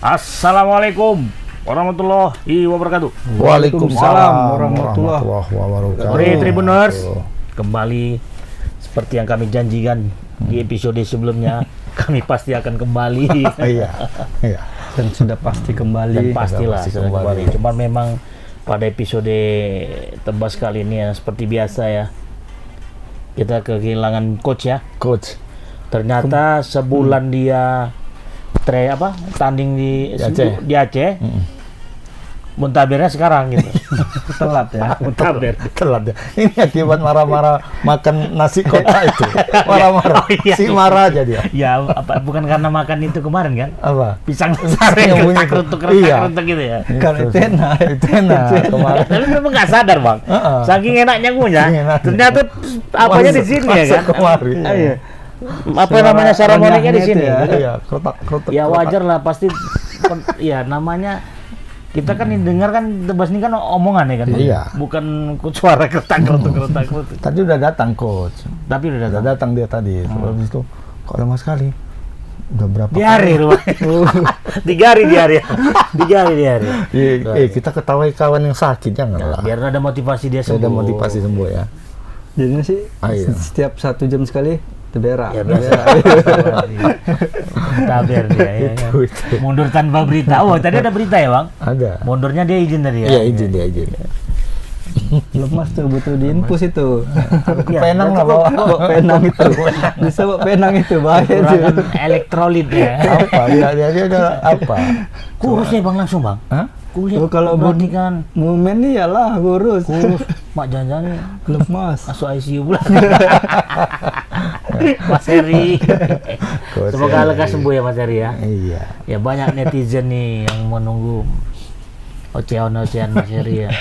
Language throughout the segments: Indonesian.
Assalamualaikum warahmatullahi wabarakatuh. Waalaikumsalam warahmatullahi wabarakatuh. Oke, Tribuners, kembali seperti yang kami janjikan di episode sebelumnya, kami pasti akan kembali. Iya. Dan sudah pasti kembali. Dan pastilah pasti sudah kembali. kembali. Cuman memang pada episode Tebas kali ini ya seperti biasa ya, kita kehilangan coach ya. Coach. Ternyata sebulan dia tanding di Aceh. Muntabernya sekarang gitu. Telat ya. Muntaber. Telat ya. Ini akibat marah-marah makan nasi kota itu. Marah-marah. Oh, iya. Si marah aja dia. Ya, bukan karena makan itu kemarin kan? Apa? Pisang yang bunyi itu. retak gitu ya. Kalau itu enak. Kemarin. Tapi memang nggak sadar, Bang. Saking enaknya ngunyah, ternyata apanya di sini ya kan? Kemarin. Iya. Apa namanya seremoninya di sini? Iya, krotak. Ya wajar lah pasti. Ya namanya kita kan dengar kan Tebas ini kan omongan ya kan? Iya. Bukan suara keretak. Tadi udah datang coach. Tapi udah Udah datang dia tadi. Habis itu kok lama sekali. Udah berapa di hari rumahnya. 3 hari di hari. 3 hari di hari. Kita ketawai kawan yang sakit jangan lah. Biar ada motivasi dia sembuh. Ada motivasi sembuh ya. Jadinya sih setiap 1 jam sekali berak. Ya biasa. Taber dia ya. Itu. Mundur tanpa berita. Oh, tadi ada berita ya, Bang? Ada. Mundurnya dia izin tadi ya? Iya, izin dia. Lemas tuh, butuh diinfus itu. Penang lah bawa Penang itu. Bisa bawa Penang itu, bahaya itu. Kekurangan elektrolit ya. Apa? Dia ada apa? Kurus nih Bang langsung, Bang. Hah? Kurus. Oh, kalau kan momen nih yalah kurus. Mak jangan-jangan Lemas. masuk ICU pula. Mas Heri. Semoga lekas sembuh ya Mas Heri ya. Iya. Ya banyak netizen nih yang menunggu ocehan Mas Heri ya.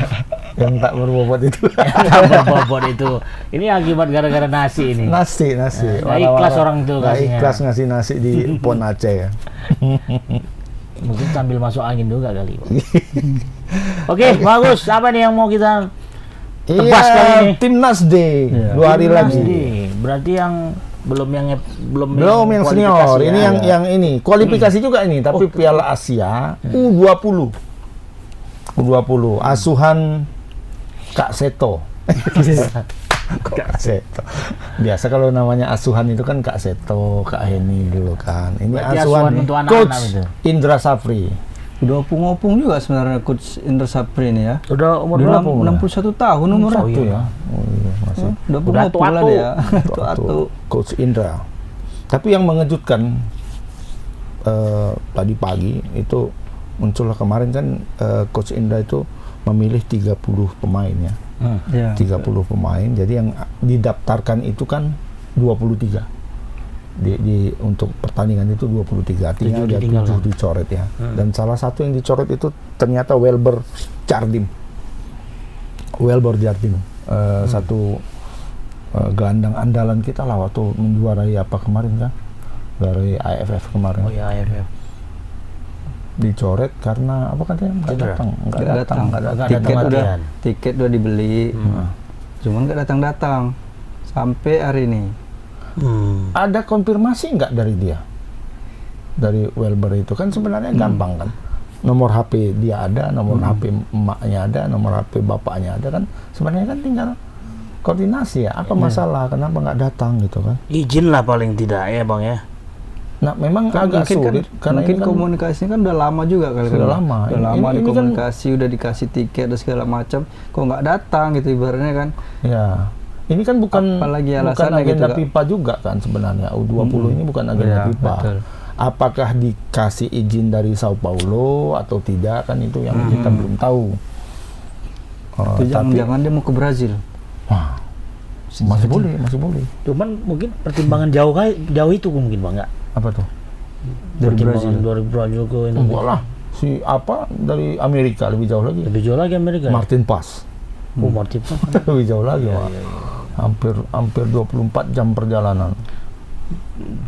Yang tak berbobot itu. Tak berbobot itu. Ini akibat gara-gara nasi ini. Nasi. Nggak ikhlas orang itu Nggak kasihnya. ikhlas ngasih nasi di Pon Aceh ya. Mungkin sambil masuk angin juga kali. Oke, bagus. Apa nih yang mau kita tebas kali ini? Timnas Day. 2 hari Timnas lagi. Day. Berarti yang belum yang yang senior. kualifikasi Ini ya. yang ini kualifikasi juga ini, tapi Piala Asia U20. Asuhan Kak Seto. Kak Seto. Biasa kalau namanya asuhan itu kan Kak Seto, Kak Heni dulu kan. Ini Berarti asuhan untuk anak-anak Coach itu. Indra Safri. Udah opung-opung juga sebenarnya Coach Indra Sapri ini ya. Udah umur Dia berapa? 61 tahun umurnya. Oh iya. Masih. Udah Udah opung-opung lah tua-tua. dia. Waktu Coach Indra. Tapi yang mengejutkan tadi pagi itu muncullah kemarin kan Coach Indra itu memilih 30 pemain ya. Ya. 30 pemain. Jadi yang didaftarkan itu kan 23. Untuk pertandingan itu 23. Artinya ada 7 dicoret ya. Dan salah satu yang dicoret itu ternyata Welber Jardim. Satu gelandang andalan kita lah waktu menjuarai apa kemarin kan, dari AFF kemarin. Oh ya, AFF. Dicoret karena apa katanya nggak datang. Tiket udah dibeli. Cuman nggak datang sampai hari ini. Ada konfirmasi nggak dari dia, dari Welber itu kan sebenarnya gampang kan, nomor HP dia ada, nomor HP emaknya ada, nomor HP bapaknya ada kan, sebenarnya kan tinggal koordinasi ya, apa masalah, kenapa nggak datang gitu kan. Izin lah paling tidak ya Bang ya. Nah memang agak sulit karena mungkin ini kan komunikasinya kan udah lama juga kali. Sudah lama. Udah lama Ini dikomunikasi, udah dikasih tiket dan segala macam, kok nggak datang gitu ibaratnya kan. ya ini kan bukan Apalagi bukan alasannya agenda gitu, FIFA juga kan sebenarnya. U20 ini bukan agenda FIFA. Betul. Apakah dikasih izin dari Sao Paulo atau tidak kan itu yang kita belum tahu. Itu jangan-jangan dia mau ke Brazil. Wah, masih boleh. Cuman mungkin pertimbangan jauh itu mungkin Bang nggak? Apa tuh? Dari Pertimbangan dari Brazil ke ini. Enggak lah. Si apa dari Amerika lebih jauh lagi. Lebih jauh lagi Amerika. Martin Pass. Oh, Martin Pass. Lebih jauh lagi. Hampir 24 jam perjalanan.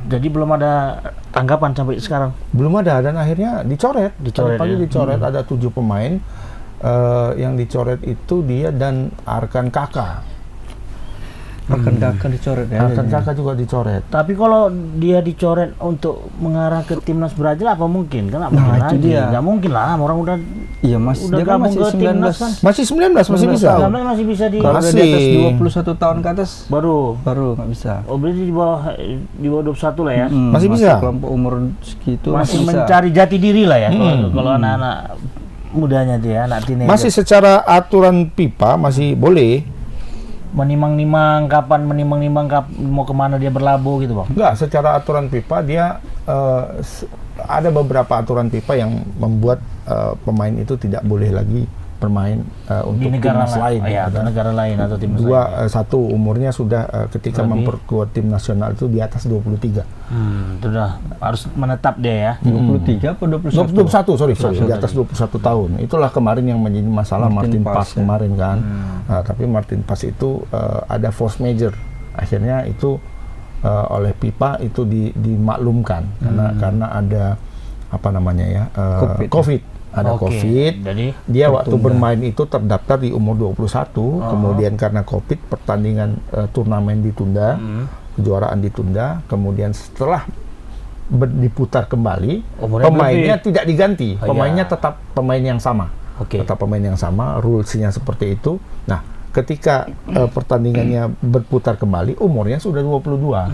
Jadi belum ada tanggapan sampai sekarang. Belum ada, dan akhirnya dicoret. Dicoret, Pagi ya? dicoret, ada 7 pemain. Yang dicoret itu dia dan Arkan Kakak. Rekan kakak dicoret ya. Rekan kakak juga dicoret. Tapi kalau dia dicoret untuk mengarah ke timnas Brazil apa mungkin? Kan nggak Nah, mungkin itu lagi. dia. Nggak mungkin lah, orang udah Iya mas, Udah dia kan gabung masih ke timnas 19 kan? Masih 19 masih bisa. tahun. masih bisa di Kalau udah di atas Masih. 21 tahun ke atas baru. nggak bisa. Oh berarti di bawah 21 lah ya. Masih bisa. Kelompok umur segitu Masih bisa. mencari jati diri lah ya kalau anak-anak mudanya dia, anak teenager. Masih secara aturan FIFA masih boleh. menimang-nimang kapan mau kemana dia berlabuh gitu bang. Enggak, secara aturan FIFA dia ada beberapa aturan FIFA yang membuat pemain itu tidak boleh lagi bermain Di untuk negara timnas lain. ya, atau negara lain atau timnas lain. Dua, satu umurnya sudah ketika Berarti? memperkuat tim nasional itu di atas 23. Itu udah harus menetap dia ya. 23 apa 21? 21, sorry, 21 di atas 21 tahun. Itulah kemarin yang menjadi masalah Martin Martin Pass, Pass ya. kemarin kan. Nah, tapi Martin Pass itu ada force major. Akhirnya itu oleh FIFA itu dimaklumkan karena ada apa namanya ya? COVID. Ada Oke, COVID. jadi Dia waktu bermain itu terdaftar di umur 21, kemudian karena COVID pertandingan turnamen ditunda, kejuaraan ditunda, kemudian setelah diputar kembali, Umurnya pemainnya berlebih. tidak diganti, Oh, pemainnya ya. tetap pemain yang sama. Oke. Tetap pemain yang sama, rulesnya seperti itu. Nah, ketika pertandingannya berputar kembali, umurnya sudah 22.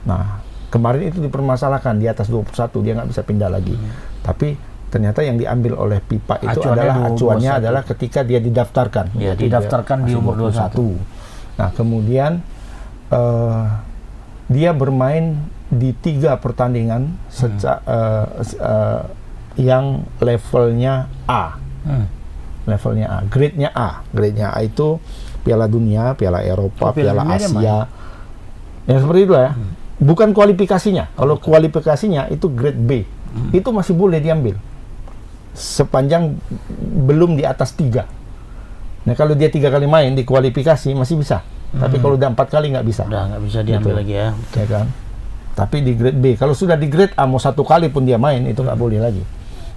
Nah, kemarin itu dipermasalahkan di atas 21, dia nggak bisa pindah lagi. Tapi ternyata yang diambil oleh FIFA itu Acuannya adalah 21. acuannya adalah ketika dia didaftarkan. Ya, Jadi didaftarkan di dia masih umur 21. Nah, kemudian dia bermain di 3 pertandingan yang levelnya A. Levelnya A, grade-nya A. Grade-nya A itu Piala Dunia, Piala Eropa, Oh, Piala Piala Dunia dia Asia. Ya seperti itu ya. Bukan kualifikasinya. Kalau kualifikasinya itu grade B. Itu masih boleh diambil. Sepanjang belum di atas 3. Nah, kalau dia 3 kali main di kualifikasi masih bisa. Tapi kalau udah 4 kali nggak bisa. Udah nggak bisa diambil Gitu. lagi ya. Ya kan? Tapi di grade B, kalau sudah di grade A mau 1 kali pun dia main itu nggak boleh lagi.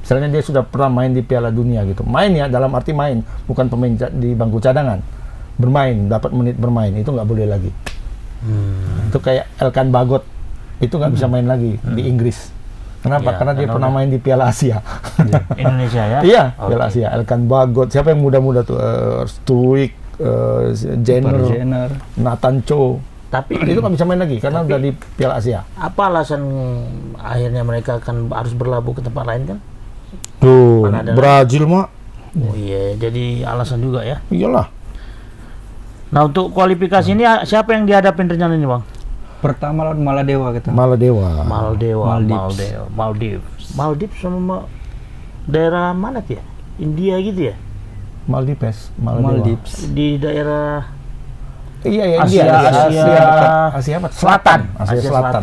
Misalnya dia sudah pernah main di Piala Dunia gitu, main ya dalam arti main, bukan pemain di bangku cadangan, bermain, dapat menit bermain itu nggak boleh lagi. Itu kayak Elkan Bagot itu nggak bisa main lagi di Inggris. Kenapa? Ya, karena dia karena pernah main di Piala Asia. Indonesia ya. Iya, Oke. Piala Asia. Elkan Bagot, siapa yang muda-muda tuh? Stuik, Jenner, Jenner. Nathan Cho. Tapi Itu nggak bisa main lagi karena udah di Piala Asia. apa alasan akhirnya mereka akan harus berlabuh ke tempat lain kan? Tuh, Mana ada Brazil mah, Oh iya, jadi alasan juga ya. iyalah. Nah untuk kualifikasi ini siapa yang dihadapin rencana ini bang? Pertama lawan Maladewa kita. Maladewa. Maldives sama daerah mana tuh ya? India gitu ya? Maldives. Maldives. Di daerah Iya, ya, Asia, India. Asia, dekat Asia apa? Selatan. Asia Selatan.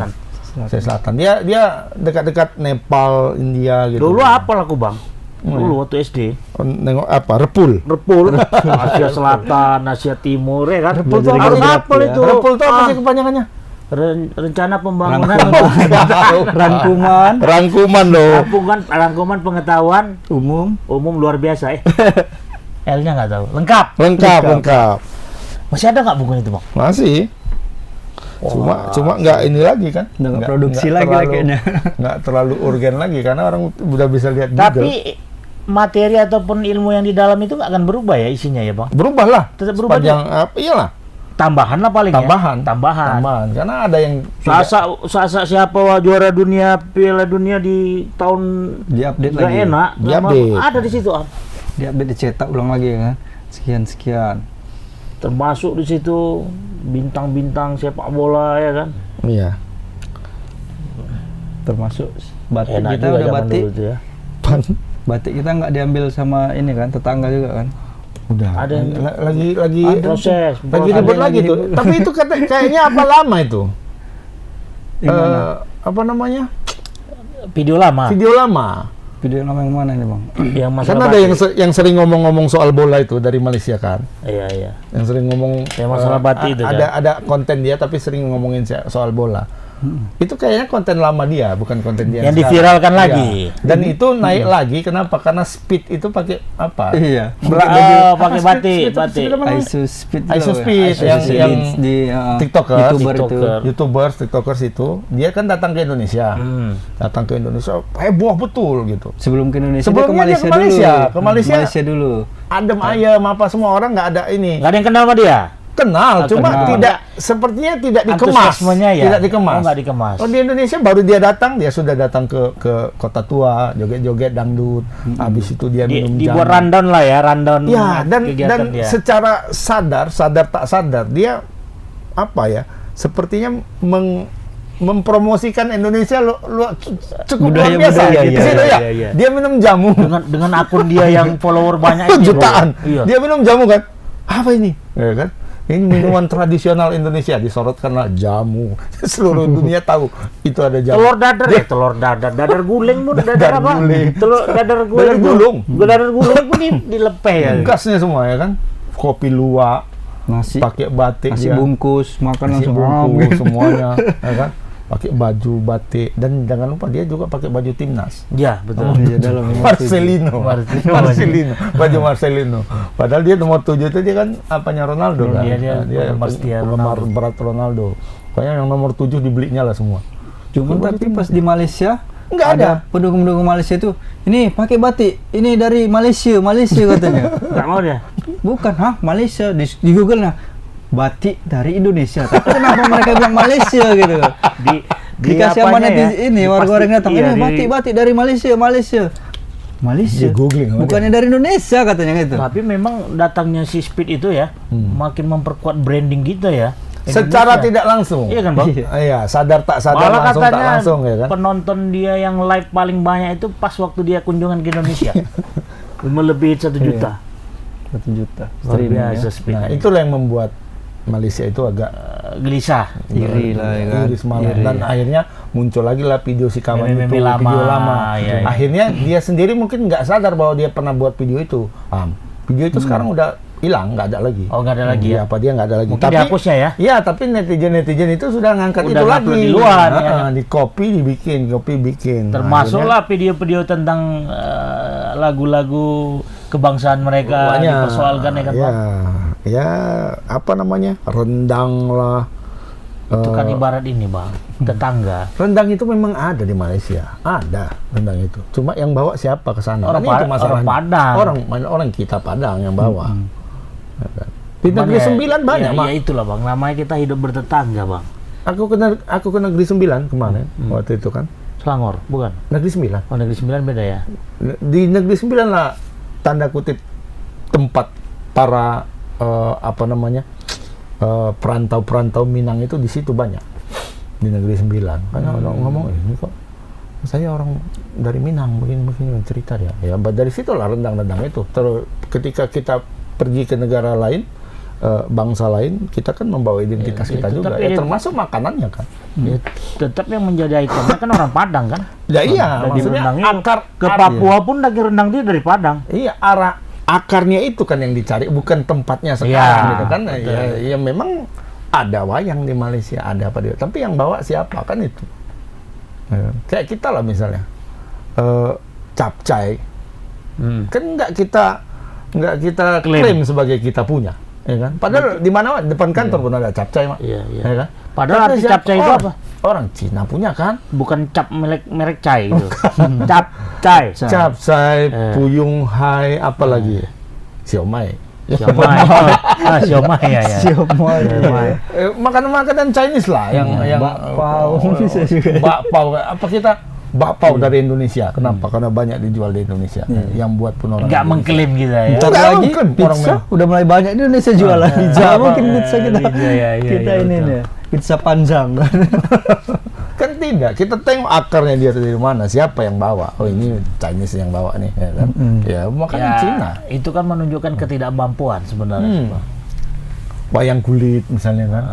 Asia Selatan. Dia dekat-dekat Nepal, India gitu. Dulu apa laku bang? Dulu waktu SD. Nengok apa? Repul. Repul, Asia Selatan, Asia Timur ya kan? Repul tuh Harus apa? hafal itu. Repul tuh apa sih kepanjangannya? Rencana pembangunan Rangkuman Rangkuman loh. rangkuman pengetahuan umum. umum luar biasa L-nya nggak tahu. Lengkap. Lengkap. Masih ada nggak buku itu bang? Masih. Cuma nggak ini lagi kan? Nggak produksi lagi terlalu- kayaknya. Nggak terlalu urgen lagi karena orang udah bisa lihat Google. Tapi materi ataupun ilmu yang di dalam itu nggak akan berubah ya isinya ya bang? Berubah lah. Tetap berubah Sepanjang iyalah. Tambahan lah paling Tambahan. ya? Tambahan. Karena ada yang Sasa siapa juara dunia Piala Dunia di tahun Di-update nggak lagi. enak. Di-update. Ada di situ. Di-update dicetak ulang lagi kan. Sekian. Termasuk di situ bintang-bintang sepak bola ya kan? Iya. Termasuk batik Enak kita juga udah zaman batik. dulu tuh ya. Batik kita nggak diambil sama ini kan tetangga juga kan. Udah. Ada yang- lagi Proses. lagi ribut lagi tuh. Tapi itu kayaknya apa lama itu? Yang mana? Apa namanya? Video lama. Video lama. Video yang mana ini bang? Yang masalah Kan ada batik. yang sering ngomong-ngomong soal bola itu dari Malaysia kan. Iya. Yang sering ngomong Yang masalah batik itu kan? ada konten dia tapi sering ngomongin soal bola. Itu kayaknya konten lama dia, bukan konten dia Yang sekarang. diviralkan Iya. lagi. Dan itu naik lagi, kenapa? Karena Speed itu pakai apa? Iya. Pakai batik. Isu Speed. Isu loh, Speed Isu yang Speed di YouTubers itu, dia kan datang ke Indonesia. Datang ke Indonesia, heboh betul gitu. Sebelum ke Indonesia, Sebelumnya dia ke Malaysia dulu. Adem ayem apa semua orang nggak ada ini. Nggak ada yang kenal sama dia? Kenal, cuma kenal. tidak sepertinya tidak dikemas. Antusiasmenya ya? Tidak dikemas. Oh, nggak dikemas. Oh, di Indonesia baru dia datang, dia sudah datang ke kota tua, joget-joget dangdut. Habis itu dia minum Dibuat jamu. rundown lah ya, rundown. Ya, dan kegiatan dia. secara sadar tak sadar dia apa ya? Sepertinya mempromosikan Indonesia cukup luar biasa. budaya, Di situ iya, ya. iya. Dia minum jamu dengan akun dia yang follower banyak ini, jutaan. bro. Iya. Dia minum jamu kan? Apa ini? Ya kan? Ini minuman tradisional Indonesia, disorotkanlah jamu. Seluruh dunia tahu itu ada jamu. telur dadar guling pun, dadar apa? guling. Dadar guling. Dadar gulung. Dadar guling pun dilepeh ya. Gasnya semua ya kan? Kopi luwak, Nasi pakai batik nasi dia. bungkus, makan Nasi langsung bungkus semuanya, ya kan? Pakai baju batik dan jangan lupa dia juga pakai baju timnas. Ya, betul. Iya, dalam Marcelino. Baju Marcelino. Padahal dia nomor 7 itu dia kan apanya Ronaldo kan. Dia penggemar berat Ronaldo. Pokoknya yang nomor 7 dibelinya lah semua. Cuma tapi pas di Malaysia Nggak ada. Pendukung-pendukung Malaysia itu, ini pakai batik, ini dari Malaysia katanya. Nggak mau dia. Bukan, Malaysia di Google nah. Batik dari Indonesia. Tapi kenapa mereka bilang Malaysia gitu? Dikasih apanya amanat ya? ini warga orang datang, Iya, ini batik dari Malaysia. Dia googling sama Bukannya dari Indonesia katanya gitu. Tapi memang datangnya si Speed itu ya, makin memperkuat branding kita ya. Secara Indonesia. tidak langsung. Iya kan, Bang? Iya, sadar tak sadar, Malah langsung tak katanya langsung ya kan. penonton dia yang live paling banyak itu pas waktu dia kunjungan ke Indonesia. Melebihi 1 juta. 1 juta. Luar Streaming biasa ya. Speed. Nah, itulah yang membuat Malaysia itu agak Gelisah. Iri lah ya kan. iri semangat. Iri. Dan akhirnya muncul lagi lah video si kawan Meme-meme itu, lama. video lama. Iya, iya. Akhirnya dia sendiri mungkin nggak sadar bahwa dia pernah buat video itu. Video itu sekarang udah hilang, nggak ada lagi. Oh, nggak ada lagi ya? Apa dia nggak ada lagi. Mungkin dihapusnya ya? Iya, tapi netizen itu sudah ngangkat Udah itu ngupload lagi. di luar, ya. Di copy bikin. Termasuklah video-video tentang lagu-lagu kebangsaan mereka dipersoalkan ya kan, Pak? Ya, apa namanya? Rendang lah. Itu kan ibarat ini, Bang, tetangga. Rendang itu memang ada di Malaysia, ada rendang itu. Cuma yang bawa siapa ke sana? Orang Kan itu masalahnya. Padang. Orang kita Padang yang bawa. Ya kan? Di Cuman Negeri ya, 9 banyak, ya, Mak. ya itulah, Bang. Namanya kita hidup bertetangga, Bang. Aku ke Negeri 9 kemarin waktu itu kan. Selangor, bukan? Negeri 9. Oh, Negeri 9 beda ya? Di Negeri 9 lah tanda kutip tempat para perantau-perantau Minang itu di situ banyak. Di Negeri 9. Karena orang ngomong ini kok saya orang dari Minang begini cerita dia. Ya dari situlah rendang-rendang itu. Terus ketika kita pergi ke negara lain, bangsa lain, kita kan membawa identitas kita juga. Ya, termasuk makanannya kan. Ya, tetap yang menjadi ikonnya kan orang Padang kan? Ya iya, Daging maksudnya rendang itu akar ke Papua pun daging rendang itu dari Padang. Iya, akarnya itu kan yang dicari, bukan tempatnya sekarang Iya, gitu kan. betul. Ya memang ada wayang di Malaysia, ada apa dia. Tapi yang bawa siapa kan itu. Kayak kita lah misalnya. Capcay. Kan nggak kita klaim sebagai kita punya. Ya kan? Padahal di mana depan kantor pun ada capcay, Mak. Iya, iya. Ya kan? Padahal arti siapa? capcay itu apa? Orang Cina punya kan? Bukan cap merek cai gitu. Capcay. Capcay, puyung hai, apa lagi? Siomay. Siomay. Siomay ya. Siomay. Makanan-makanan Chinese lah yang bakpao bisa juga. Bakpao apa kita bakpao dari Indonesia. Kenapa? Karena banyak dijual di Indonesia. Yang buat pun orang Nggak mengklaim kita ya. Ntar Nggak lagi mungkin orang pizza memang. udah mulai banyak di Indonesia jualan pizza. Mungkin pizza kita Pizza, ya, kita ya, ini betul. nih pizza panjang. Kan tidak. Kita tengok akarnya dia dari mana, siapa yang bawa. Oh ini Chinese yang bawa nih, ya kan? Ya makanan Cina. Itu kan menunjukkan ketidakmampuan sebenarnya. Bang. Wayang kulit misalnya kan.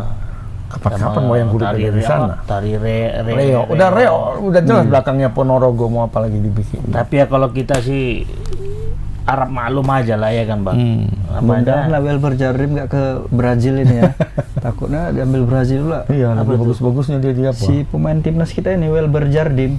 Kapan-kapan wayang kulit ada di sana. Tari Reo, udah jelas belakangnya Ponorogo mau apa lagi dibikin. Tapi ya kalau kita sih Arab maklum aja lah ya kan Bang. Apa Mudah-mudahan ada? lah Welber Jardim nggak ke Brazil ini ya. Takutnya diambil Brazil pula. Iya, Apa lagi tuh? bagus-bagusnya dia apa? Si pemain timnas kita ini Welber Jardim.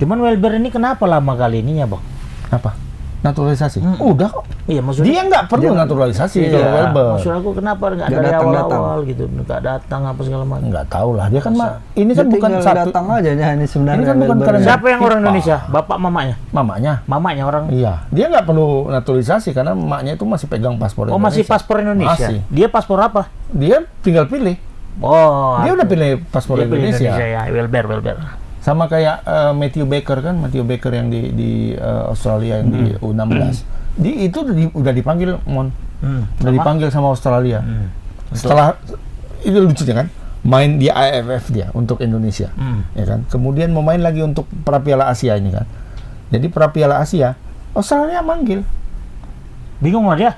Cuman Welber ini kenapa lama kali ini ya Bang? Apa? Naturalisasi? Udah kok. Iya maksudnya. Dia nggak perlu naturalisasi kalau Welber. Maksud aku kenapa nggak Nggak dari datang-datang. awal-awal gitu, nggak datang apa segala macam. Nggak tahu lah. Dia kan ini Dia kan bukan tinggal satu. datang aja ya, ini sebenarnya. Ini kan bukan Welber. karena- Siapa yang orang FIFA. Indonesia? Bapak mamanya? Mamanya. Mamanya orang. Iya. Dia nggak perlu naturalisasi karena emaknya itu masih pegang paspor Oh Indonesia. masih paspor Indonesia. Masih. Dia paspor apa? Dia tinggal pilih. Oh. Dia udah pilih paspor dia pilih Indonesia. ya. Welber. Sama kayak Matthew Baker kan, Matthew Baker yang di Australia yang di U16. Itu udah dipanggil udah Sama? dipanggil sama Australia. Setelah itu lucunya kan, main di AFF dia untuk Indonesia, ya kan. Kemudian mau main lagi untuk pra Piala Asia ini kan. Jadi pra Piala Asia, Australia manggil. Bingung lah dia.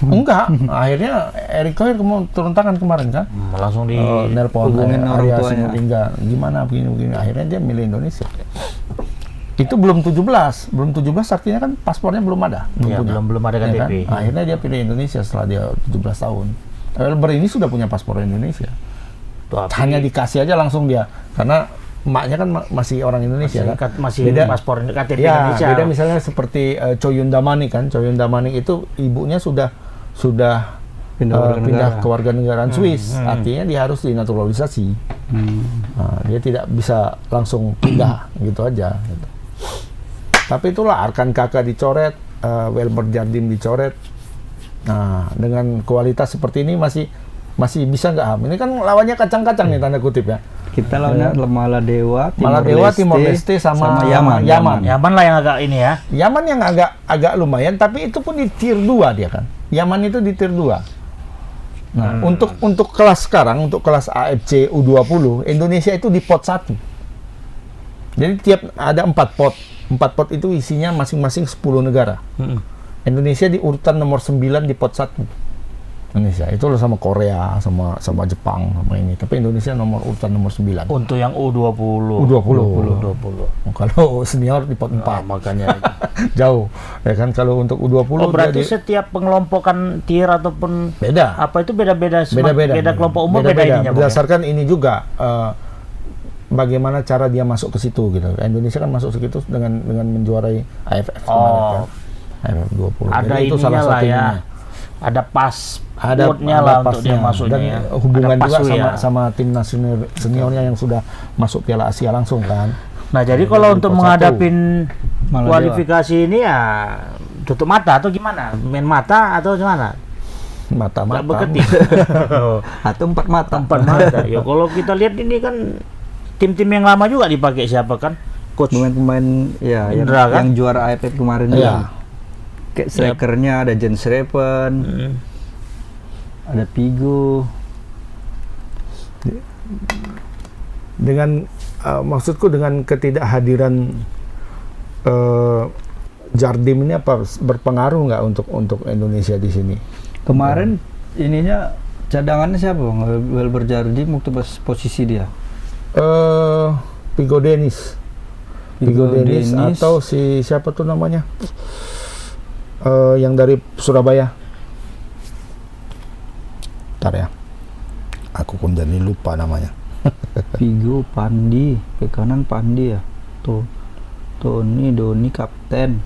Enggak, akhirnya Erick Thohir turun tangan kemarin kan. Langsung di Nelpon hubungin orang Arya tuanya. Sinulinga, gimana begini. Akhirnya dia milih Indonesia. Itu belum 17 artinya kan paspornya belum ada, Ya, punya. belum ada Ya kan? KTP. Akhirnya dia pilih Indonesia setelah dia 17 tahun. Welber ini sudah punya paspor Indonesia. Tapi Hanya dikasih aja langsung dia, karena emaknya kan masih orang Indonesia kan. masih Beda. paspor KTP Ya, Indonesia. beda misalnya seperti Choyun Damanik kan. Choyun Damanik itu ibunya sudah pindah ke warga negaraan Swiss. Artinya dia harus dinaturalisasi. Nah, dia tidak bisa langsung pindah gitu aja. Gitu. Tapi itulah Arkan Kakak dicoret, Welber Jardim dicoret. Nah, dengan kualitas seperti ini masih bisa nggak Ham? Ini kan lawannya kacang-kacang nih tanda kutip ya. Kita lawannya Maladewa, Timor Leste sama Yaman. Yaman lah yang agak ini ya. Yaman yang agak lumayan, tapi itu pun di tier 2 dia kan. Yaman itu di tier 2. Nah, untuk kelas sekarang, untuk kelas AFC U20, Indonesia itu di pot 1. Jadi tiap ada 4 pot. 4 pot itu isinya masing-masing 10 negara. Indonesia di urutan nomor 9 di pot 1. Indonesia itu sama Korea, sama Jepang, sama ini. Tapi Indonesia urutan nomor 9. Untuk yang U20. U20. Kalau senior di pot 4. Makanya itu. Jauh. Ya kan kalau untuk U20 Oh, berarti dia setiap pengelompokan tier ataupun beda. apa itu beda-beda Beda-beda. kelompok umur beda ininya Bang, ya? Berdasarkan ini juga bagaimana cara dia masuk ke situ gitu. Indonesia kan masuk ke situ dengan menjuarai AFF kemarin kan. AFF 20. Ada Jadi itu ininya salah lah satunya. ya. Ada pasnya lah untuk dia pasnya. masuknya Dan ya. hubungan Ada juga pasu ya. sama timnas seniornya yang sudah masuk Piala Asia langsung kan. Nah, jadi kalau untuk pot menghadapin Maladewa. kualifikasi ini ya tutup mata atau gimana? Main mata atau gimana? Mata-mata. Nggak berketik. Atau 4 mata. 4 mata. Ya kalau kita lihat ini kan tim-tim yang lama juga dipakai siapa kan? Coach Pemain-pemain ya Indra, kan? yang juara AFF kemarin Iya. juga. Kayak strikernya ada Jens Reven, ada Pigo. Dengan maksudku dengan ketidakhadiran Jardim ini apa berpengaruh nggak untuk Indonesia di sini? Kemarin ininya cadangannya siapa Bang? Welber Jardim waktu pas posisi dia. Pigo Denis atau si siapa tuh namanya? Yang dari Surabaya. Ntar ya. Aku pun jadi lupa namanya. Pigo, Pandi, ke kanan Pandi ya. Tuh. Doni kapten.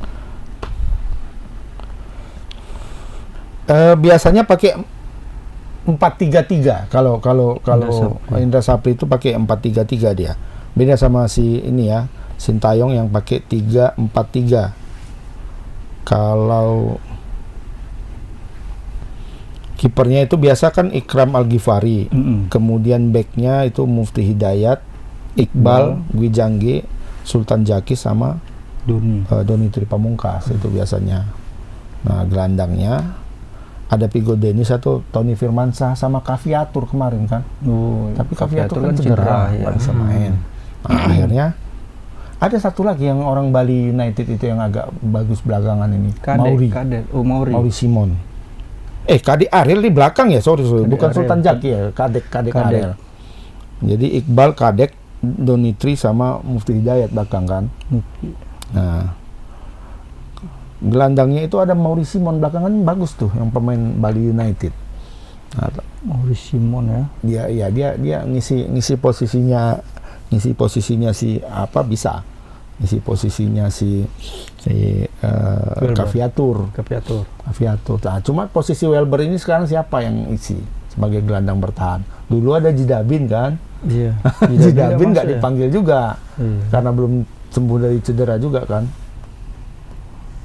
Biasanya pakai 4-3-3 kalau Indra Sapri itu pakai 4-3-3 dia. Beda sama si ini ya, Sintayong yang pakai 3-4-3. Kalau kipernya itu biasa kan Ikram Al-Ghifari. Kemudian backnya itu Mufti Hidayat, Iqbal, Gwijangge, Sultan Jaki sama Doni Tripamungkas itu biasanya. Nah, gelandangnya ada Pigo Denis atau Tony Firmansyah sama Kaviatur kemarin kan. Tapi Kaviatur kan cedera, nggak bisa main. Nah, akhirnya ada satu lagi yang orang Bali United itu yang agak bagus belakangan ini. Mauri Simon. Kadek Ariel di belakang ya, sorry. Bukan Ariel. Sultan Jaki ya, Kadek Ariel. Jadi Iqbal, Kadek, Donitri sama Mufti Hidayat belakang kan. Nah, gelandangnya itu ada Mauri Simon, belakangan bagus tuh, yang pemain Bali United. Nah, Maurice Simon ya. dia ngisi posisinya si apa bisa ngisi posisinya si Caviatur. Nah, cuma posisi Welber ini sekarang siapa yang isi sebagai gelandang bertahan? Dulu ada Jidabin kan? Iya. Jidabin nggak masuk ya? dipanggil juga karena belum sembuh dari cedera juga kan?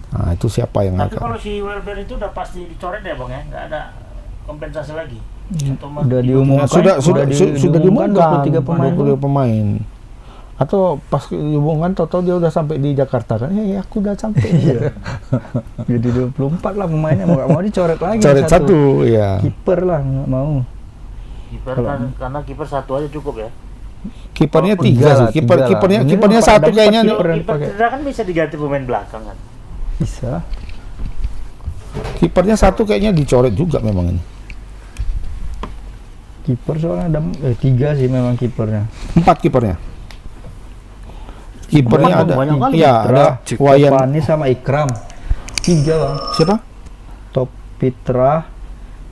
Nah, itu siapa yang Tapi akan? kalau si Welber itu udah pasti dicoret ya bang ya, nggak ada kompensasi lagi. Atau Udah di- diumumkan. Sudah diumumkan 23 pemain. Atau pas diumumkan total dia udah sampai di Jakarta kan? Ya aku udah sampai. Jadi 24 lah pemainnya, mau nggak mau dicoret lagi. Coret satu, ya. Kiper lah nggak mau. Kiper kan, karena kiper satu aja cukup ya. Kipernya Oh, tiga tiga lah, sih. tiga lah. Ini Kipernya empat, satu ada empat kayaknya nih. kiper. Kalau yang kiper pakai. cedera kan bisa diganti pemain belakang kan. Bisa. Kipernya satu kayaknya dicoret juga memang ini. Kiper soalnya ada 3 sih memang kipernya. 4 kipernya. Kipernya Banyak, ada. banyak kali. Iya, ada Wayan. Topani sama Ikram. 3 bang. Siapa? Pitra,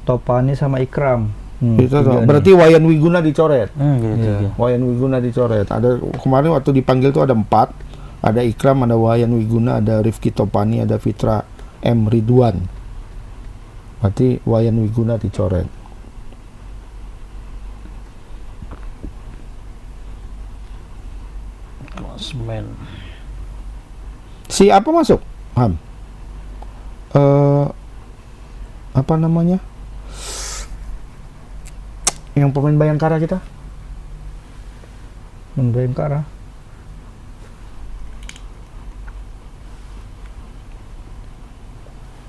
Topani sama Ikram. Itu tuh. 3 nih. Berarti Wayan Wiguna dicoret. Gitu. Iya. Wayan Wiguna dicoret. Ada kemarin waktu dipanggil tuh ada 4. Ada Ikram, ada Wayan Wiguna, ada Rifki Topani, ada Fitra M Ridwan. Berarti Wayan Wiguna dicoret. Klasmen. Si apa masuk? Ham. Apa namanya? Yang pemain Bayangkara kita? Bayangkara.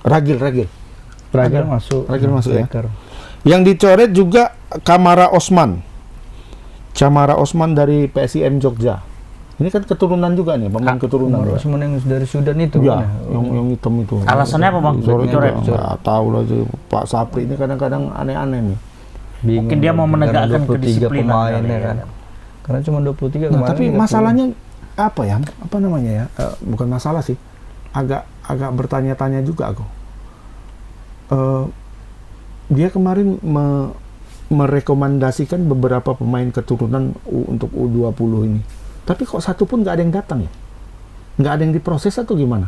Ragil. Ragil masuk. Ragil masuk ya. Striker. Yang dicoret juga Kamara Osman. Camara Osman dari PSIM Jogja. Ini kan keturunan juga nih, pemain keturunan. Umar Ya. Osman yang dari Sudan itu Ya, kan ya? yang hitam itu. Alasannya apa, Bang? Dicoret. Dicoret. Nggak tahu lah tuh. Pak Sapri ini kadang-kadang aneh-aneh nih. Bingung. Mungkin dia mau Karena menegakkan 23 kedisiplinan pemain kali ya ya. kan. Karena cuma 23 Nah, kemarin. tapi 30. masalahnya apa ya? Apa namanya ya? Bukan masalah sih. Agak bertanya-tanya juga aku. Dia kemarin merekomendasikan beberapa pemain keturunan untuk U20 ini. Tapi kok satu pun nggak ada yang datang ya? Nggak ada yang diproses atau gimana?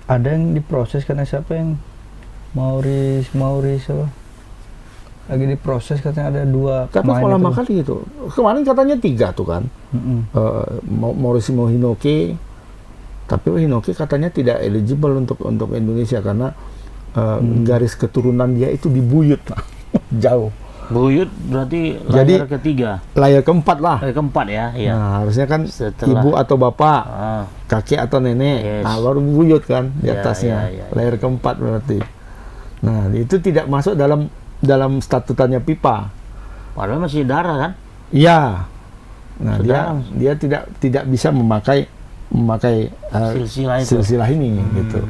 Ada yang diproses karena siapa yang Maurice apa? Lagi diproses katanya ada 2 Tapi kok lama kali itu? Kemarin katanya 3 tuh kan. Mauricio Hinoki, tapi Hinoki katanya tidak eligible untuk Indonesia karena garis keturunan dia itu di Buyut. Jauh. Buyut berarti Jadi- layar ketiga. Layar keempat lah. Keempat ya, iya. Nah, harusnya kan Setelah- ibu atau bapak, Ah, kakek atau nenek. Yes. Nah, baru Buyut kan di Ya, atasnya. ya. Layar keempat berarti. Nah, itu tidak masuk dalam statutannya FIFA. padahal masih darah kan? Iya. Nah, Sedang. dia tidak bisa memakai Silsilah itu. silsilah ini gitu.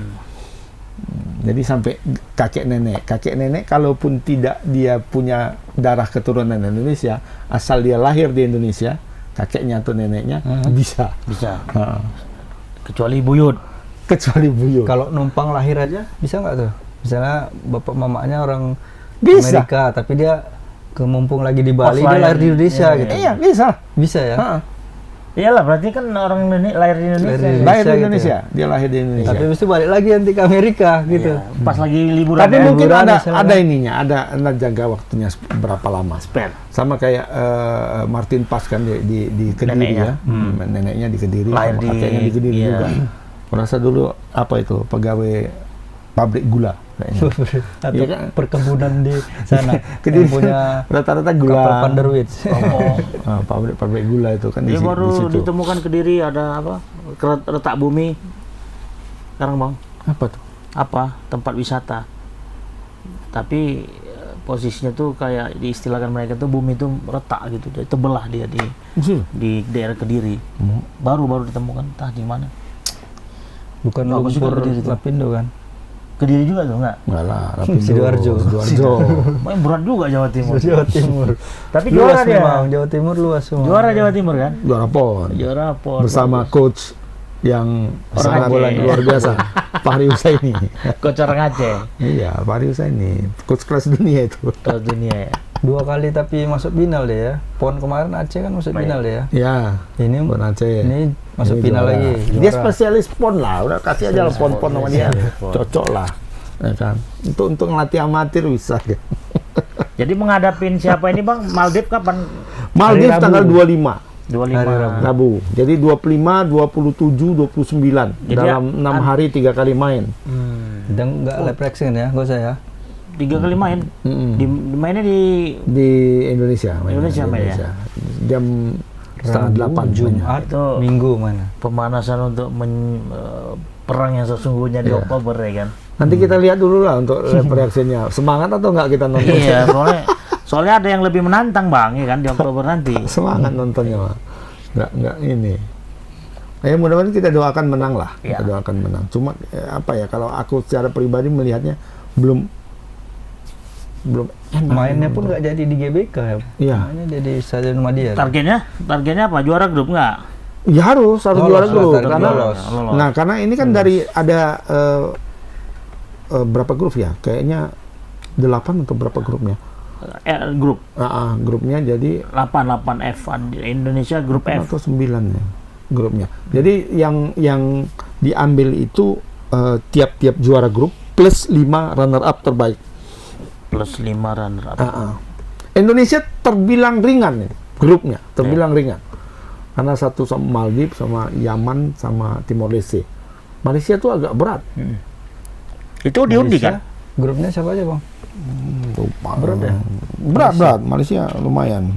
Jadi sampai kakek nenek kalaupun tidak dia punya darah keturunan Indonesia, asal dia lahir di Indonesia, kakeknya atau neneknya bisa. Bisa. Nah, Kecuali buyut. kecuali buyut. Kalau numpang lahir aja bisa nggak tuh? Misalnya bapak mamanya orang Bisa. Amerika, tapi dia mumpung lagi di Bali, Pas dia lahir di lahir. Indonesia Iya, gitu. Iya, bisa. Bisa ya? Ha-ha. Iyalah, berarti kan orang lahir di Indonesia. Lahir di Lahir di gitu Indonesia, dia lahir di Indonesia. Tapi mesti balik lagi nanti ke Amerika gitu. Iya, pas lagi liburan Tapi ya. mungkin liburan ada misalnya. ininya, ada jaga waktunya berapa lama. Spare. Sama kayak Martin Pas kan di Kediri Neneknya. ya. Neneknya di Kediri, Lahir di- kakeknya di Kediri iya. juga. Merasa dulu apa itu pegawai pabrik gula kayaknya. Atau Iya kan? perkebunan di sana Kediri yang punya rata-rata gula. kapal Panderwitz. Oh. Pabrik gula itu kan Dia di baru situ. ditemukan Kediri ada apa? Retak bumi. Sekarang Bang, Apa tuh? apa? Tempat wisata. Tapi posisinya tuh kayak diistilahkan mereka tuh bumi itu retak gitu. Dia terbelah dia di daerah Kediri. Baru ditemukan entah di mana. Bukan Bagus juga lumpur Kediri itu. Lapindo kan? Kediri juga tuh enggak? Enggak lah, Lapindo. Sidoarjo. Main berat juga Jawa Timur. Jawa Timur. Tapi Luas juara dia. memang, Jawa Timur luas semua. Juara Jawa Timur kan? Juara PON. Juara PON. Bersama coach yang Orang sangat Aceh. luar biasa, Fahri Husaini. Coach orang Aceh. Iya, Fahri Husaini, coach kelas dunia itu. Kelas dunia ya. 2 kali tapi masuk final dia ya. PON kemarin Aceh kan masuk Baik. final dia ya. Ya, Ini Pon Aceh. ini masuk Ini final juara. lagi. Dia juara. spesialis pon lah, udah kasih aja lah pon-pon sama dia, Pon. cocok lah, ya kan. Untuk ngelatih amatir bisa. Jadi menghadapin siapa ini Bang? Maldives kapan? Maldives Rabu. tanggal 25 25 Hari Rabu. Rabu. Jadi 25, 27, 29 Jadi dalam 6 hari 3 kali main. Dan nggak live reaction ya, nggak usah ya. 3 kali main. Mm-mm. Mainnya di Di Indonesia. Indonesia main ya? Jam setengah 8 mainnya. Jumat, Itu- Minggu mana? pemanasan untuk perang yang sesungguhnya di Iya. Oktober ya kan. Nanti kita lihat dulu lah untuk live reaksinya. Semangat atau enggak kita nonton? Iya, soalnya ada yang lebih menantang Bang ya kan di Oktober nanti. Semangat nontonnya, Pak. Enggak ini. Ya mudah-mudahan kita doakan menang lah. Iya. Kita doakan menang. Cuma apa ya, kalau aku secara pribadi melihatnya belum enak. Mainnya pun nggak jadi di GBK ya. Iya. Mainnya jadi Stadion Madia. Targetnya apa? Juara grup nggak? Ya harus Lolos, juara grup target karena lolos. nah karena ini kan dari ada berapa grup ya? Kayaknya 8 atau berapa grupnya? Grup Grupnya jadi 8 F Indonesia grup F. atau 9 ya grupnya. Jadi yang diambil itu tiap-tiap juara grup plus 5 runner up terbaik. Plus 5 runner up. Indonesia terbilang ringan nih, grupnya, terbilang ringan. Karena satu sama Maldives, sama Yaman, sama Timor Leste. Malaysia tuh agak berat. Itu diundi Malaysia, kan? Grupnya siapa aja Bang? Lupa. Berat ya? Berat. Malaysia lumayan.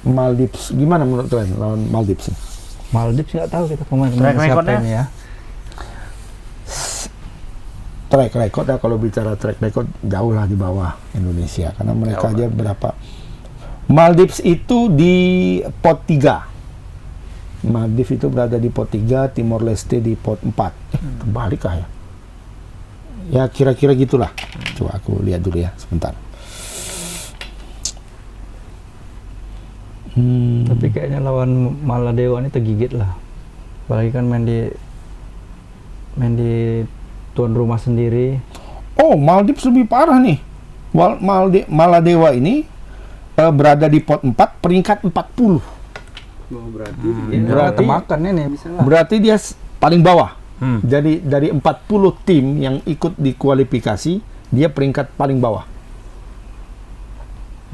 Maldives, gimana menurut kalian lawan Maldives? Maldives nggak tahu kita pemain-pemain Track siapa recordnya? ini ya. Track record ya, kalau bicara track record jauh lah di bawah Indonesia karena mereka Jauh aja berapa. Maldives itu di pot 3. Maldives itu berada di pot 3, Timor Leste di pot 4. Terbalik kah ya? Ya kira-kira gitulah. Coba aku lihat dulu ya sebentar. Tapi kayaknya lawan Maladewa ini tergigit lah. Apalagi kan main di tuan rumah sendiri. Oh, Maldives lebih parah nih. Maladewa ini berada di pot 4, peringkat 40. Berarti Berarti- makan ini bisa lah. Berarti dia paling bawah. Hmm. Jadi dari 40 tim yang ikut di kualifikasi, dia peringkat paling bawah.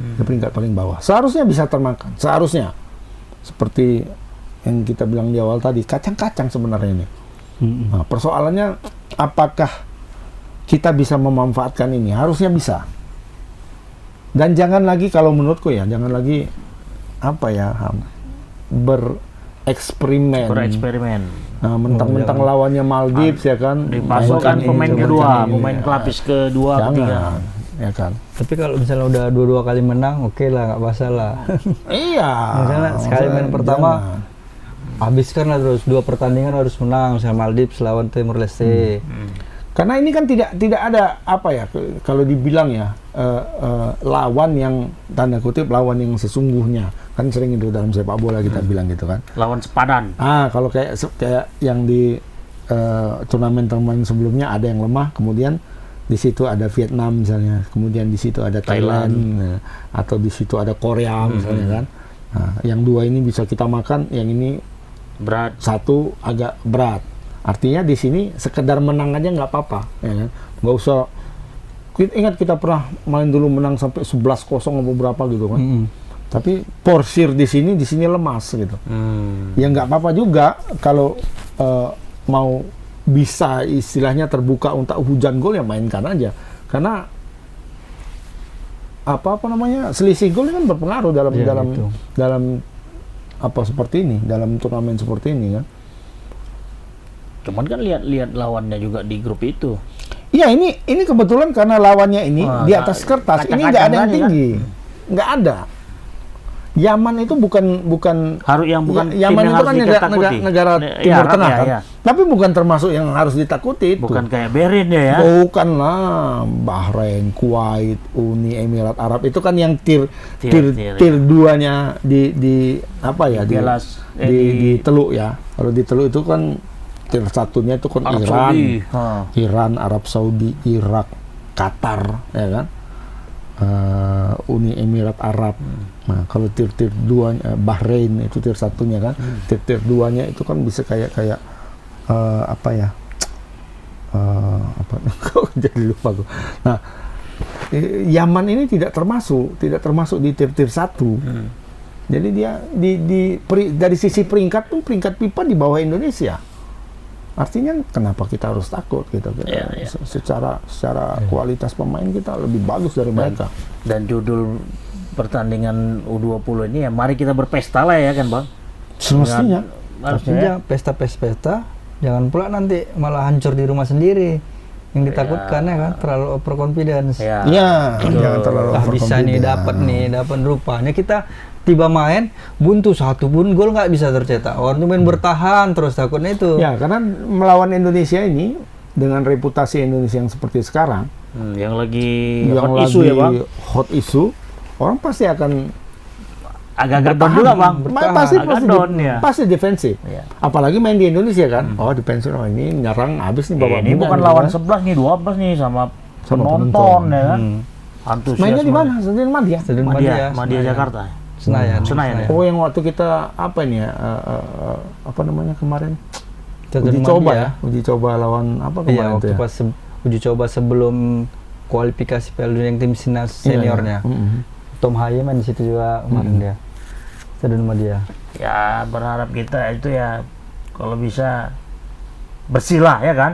Dia peringkat paling bawah. Seharusnya bisa termakan. Seharusnya. Seperti yang kita bilang di awal tadi, kacang-kacang sebenarnya ini. Nah, persoalannya apakah kita bisa memanfaatkan ini? Harusnya bisa. Dan jangan lagi, kalau menurutku ya, jangan lagi apa ya, bereksperimen. Bereksperimen. Nah, mentang-mentang lawannya Maldives ya kan, Dipasukkan mainkan pemain ini, kedua, mainkan ini. pemain pelapis kedua, ketiga. Jangan, ya kan. Tapi kalau misalnya udah dua kali menang, oke lah, nggak masalah. Iya. Misalnya sekali main Jangan. pertama, habiskan lah terus 2 pertandingan harus menang. Misalnya Maldives lawan Timor Leste. Karena ini kan tidak ada apa ya, kalau dibilang ya, lawan yang tanda kutip lawan yang sesungguhnya. Kan sering itu dalam sepak bola kita bilang gitu kan. Lawan sepadan. Kalau kayak yang di turnamen-turnamen sebelumnya ada yang lemah, kemudian di situ ada Vietnam misalnya, kemudian di situ ada Thailand, atau di situ ada Korea misalnya kan. Nah, yang dua ini bisa kita makan, yang ini Berat. satu agak berat. Artinya di sini sekedar menang aja nggak apa-apa, ya kan? Nggak usah. Ingat kita pernah main dulu menang sampai 11-0 atau berapa gitu kan. Tapi porsir di sini lemas gitu. Ya nggak apa-apa juga kalau mau bisa istilahnya terbuka untuk hujan gol, ya mainkan aja. Karena apa namanya, selisih gol kan berpengaruh dalam Iya, dalam itu. dalam apa seperti ini, dalam turnamen seperti ini kan. Cuman kan lihat lawannya juga di grup itu. Iya, ini kebetulan karena lawannya ini Wah, di atas kertas ini nggak ada yang kacang-kacang aja, tinggi, nggak ada. Yaman itu bukan Harus yang bukan tim Yaman yang itu harus kan ditakuti. negara Iya, Timur Arab, Tengah ya, kan. ya. Tapi bukan termasuk yang harus ditakuti itu. Bukan kayak Bahrain ya. Bukan lah, Bahrain, Kuwait, Uni Emirat Arab itu kan yang Tier, tier 2-nya di apa ya di Teluk ya. Kalau di Teluk itu kan tier 1-nya itu kan Arab Iran, Saudi. Iran, Arab Saudi, Irak, Qatar, ya kan. Uni Emirat Arab. Nah, kalau tier 2 Bahrain itu tier 1-nya kan. Tier 2-nya itu kan bisa kayak apa ya? Apa kok jadi lupa gue. Nah, Yaman ini tidak termasuk di tier 1. Jadi dia dari sisi peringkat tuh peringkat FIFA di bawah Indonesia. Artinya kenapa kita harus takut gitu. Secara kualitas pemain kita lebih bagus dari mereka. Dan judul pertandingan U20 ini ya mari kita berpesta lah ya kan Bang. Semestinya. Harusnya pesta-pesta, jangan pula nanti malah hancur di rumah sendiri. Yang ditakutkan ya kan terlalu overconfidence. Iya, jangan terlalu Bisa nih dapat rupanya kita tiba main buntu satu pun gol nggak bisa tercetak. Orang tuh main bertahan terus takutnya itu. Ya, karena melawan Indonesia ini dengan reputasi Indonesia yang seperti sekarang, yang lagi yang hot lagi isu ya Bang. hot isu, orang pasti akan Agak-agak down juga Bang. Agak down ya. Pasti defensif. Iya. Apalagi main di Indonesia kan. Oh, defensif ini nyerang habis nih babak Ini belur bukan gitu lawan kan. 11 nih, 12 nih sama penonton. penonton ya kan. Antusias. Mainnya di mana? Stadion Madia. Stadion Madia Jakarta. Senayan. Ya? Oh, yang waktu kita apa ini ya? Apa namanya kemarin? Stadion Uji coba Madia. ya. Uji coba lawan apa Iya, kemarin waktu itu ya? pas uji coba sebelum kualifikasi Piala Dunia yang tim Sinas seniornya. Tom Haye main di situ juga kemarin dia. Stadion Madia. Ya berharap kita itu ya kalau bisa bersih lah ya kan.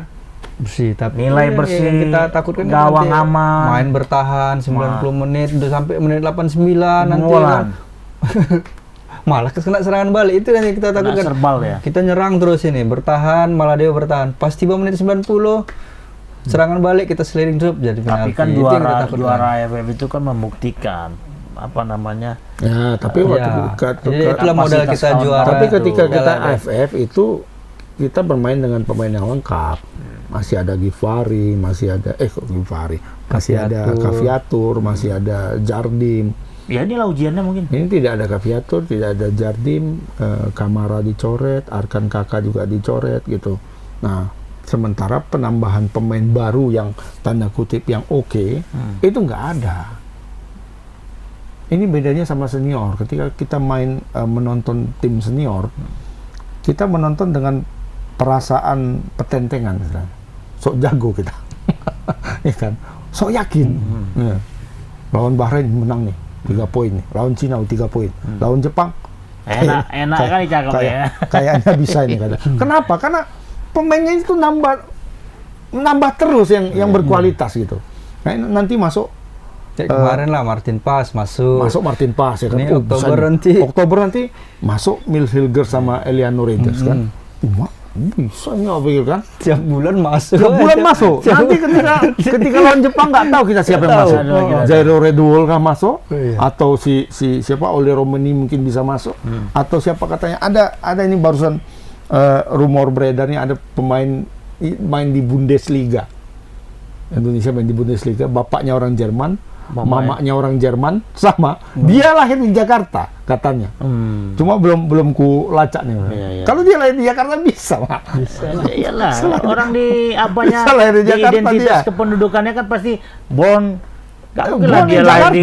Bersih, tapi Nilai yang bersih, kita takutkan gawang nanti aman. main bertahan 90 menit udah sampai menit 89 nanti Mengulang. kan. Malah kena serangan balik itu yang kita takutkan. Serbal ya. Kita nyerang terus ini, bertahan, malah dia bertahan. Pas tiba menit 90 serangan balik kita sliding drop jadi penalti. Tapi kan Itu yang kita takutkan. juara AFF itu kan membuktikan apa namanya. Ya, tapi waktu Jadi itulah modal kapasitas kita juara. tapi ketika itu. kita Piala AFF itu kita bermain dengan pemain yang lengkap. Masih ada Givari, masih ada Givari, masih ada Kaviatur, masih ada Jardim. Ya inilah ujiannya mungkin. Ini tidak ada Kaviatur, tidak ada Jardim, Kamara dicoret, Arkan Kakak juga dicoret gitu. Nah, sementara penambahan pemain baru yang tanda kutip yang oke, itu nggak ada. Ini bedanya sama senior. Ketika kita main menonton tim senior, kita menonton dengan perasaan petentengan, misalnya. Sok jago kita, ya kan? Sok yakin. Ya. Lawan Bahrain menang nih, 3 poin nih. Lawan Cina 3 poin. Lawan Jepang Enak kali cakep ya. Kayaknya bisa ini kata. Kenapa? Karena pemainnya itu nambah terus yang berkualitas gitu. Nah, nanti masuk kemarin lah Martin Paes masuk Martin Paes ya kan. Ini Oktober nanti masuk Mil Hilger sama Eliano Reyes kan. Bisa nggak pikir kan? Tiap bulan masuk. Nanti ketika lawan Jepang nggak tahu kita siapa yang masuk. Jairo Redwall kah masuk? Atau si siapa Ole Romani mungkin bisa masuk? Atau siapa katanya ada ini barusan rumor beredarnya ada pemain main di Bundesliga. Indonesia main di Bundesliga, bapaknya orang Jerman, mamanya orang Jerman, sama. Dia lahir di Jakarta katanya. Cuma belum ku lacak nih. Iya. Kalau dia lahir di Jakarta bisa, Pak. Bisa. Iyalah, orang di apanya Bisa lahir di di Jakarta identitas dia. kependudukannya kan pasti Gak mungkin Born lah dia in lahir di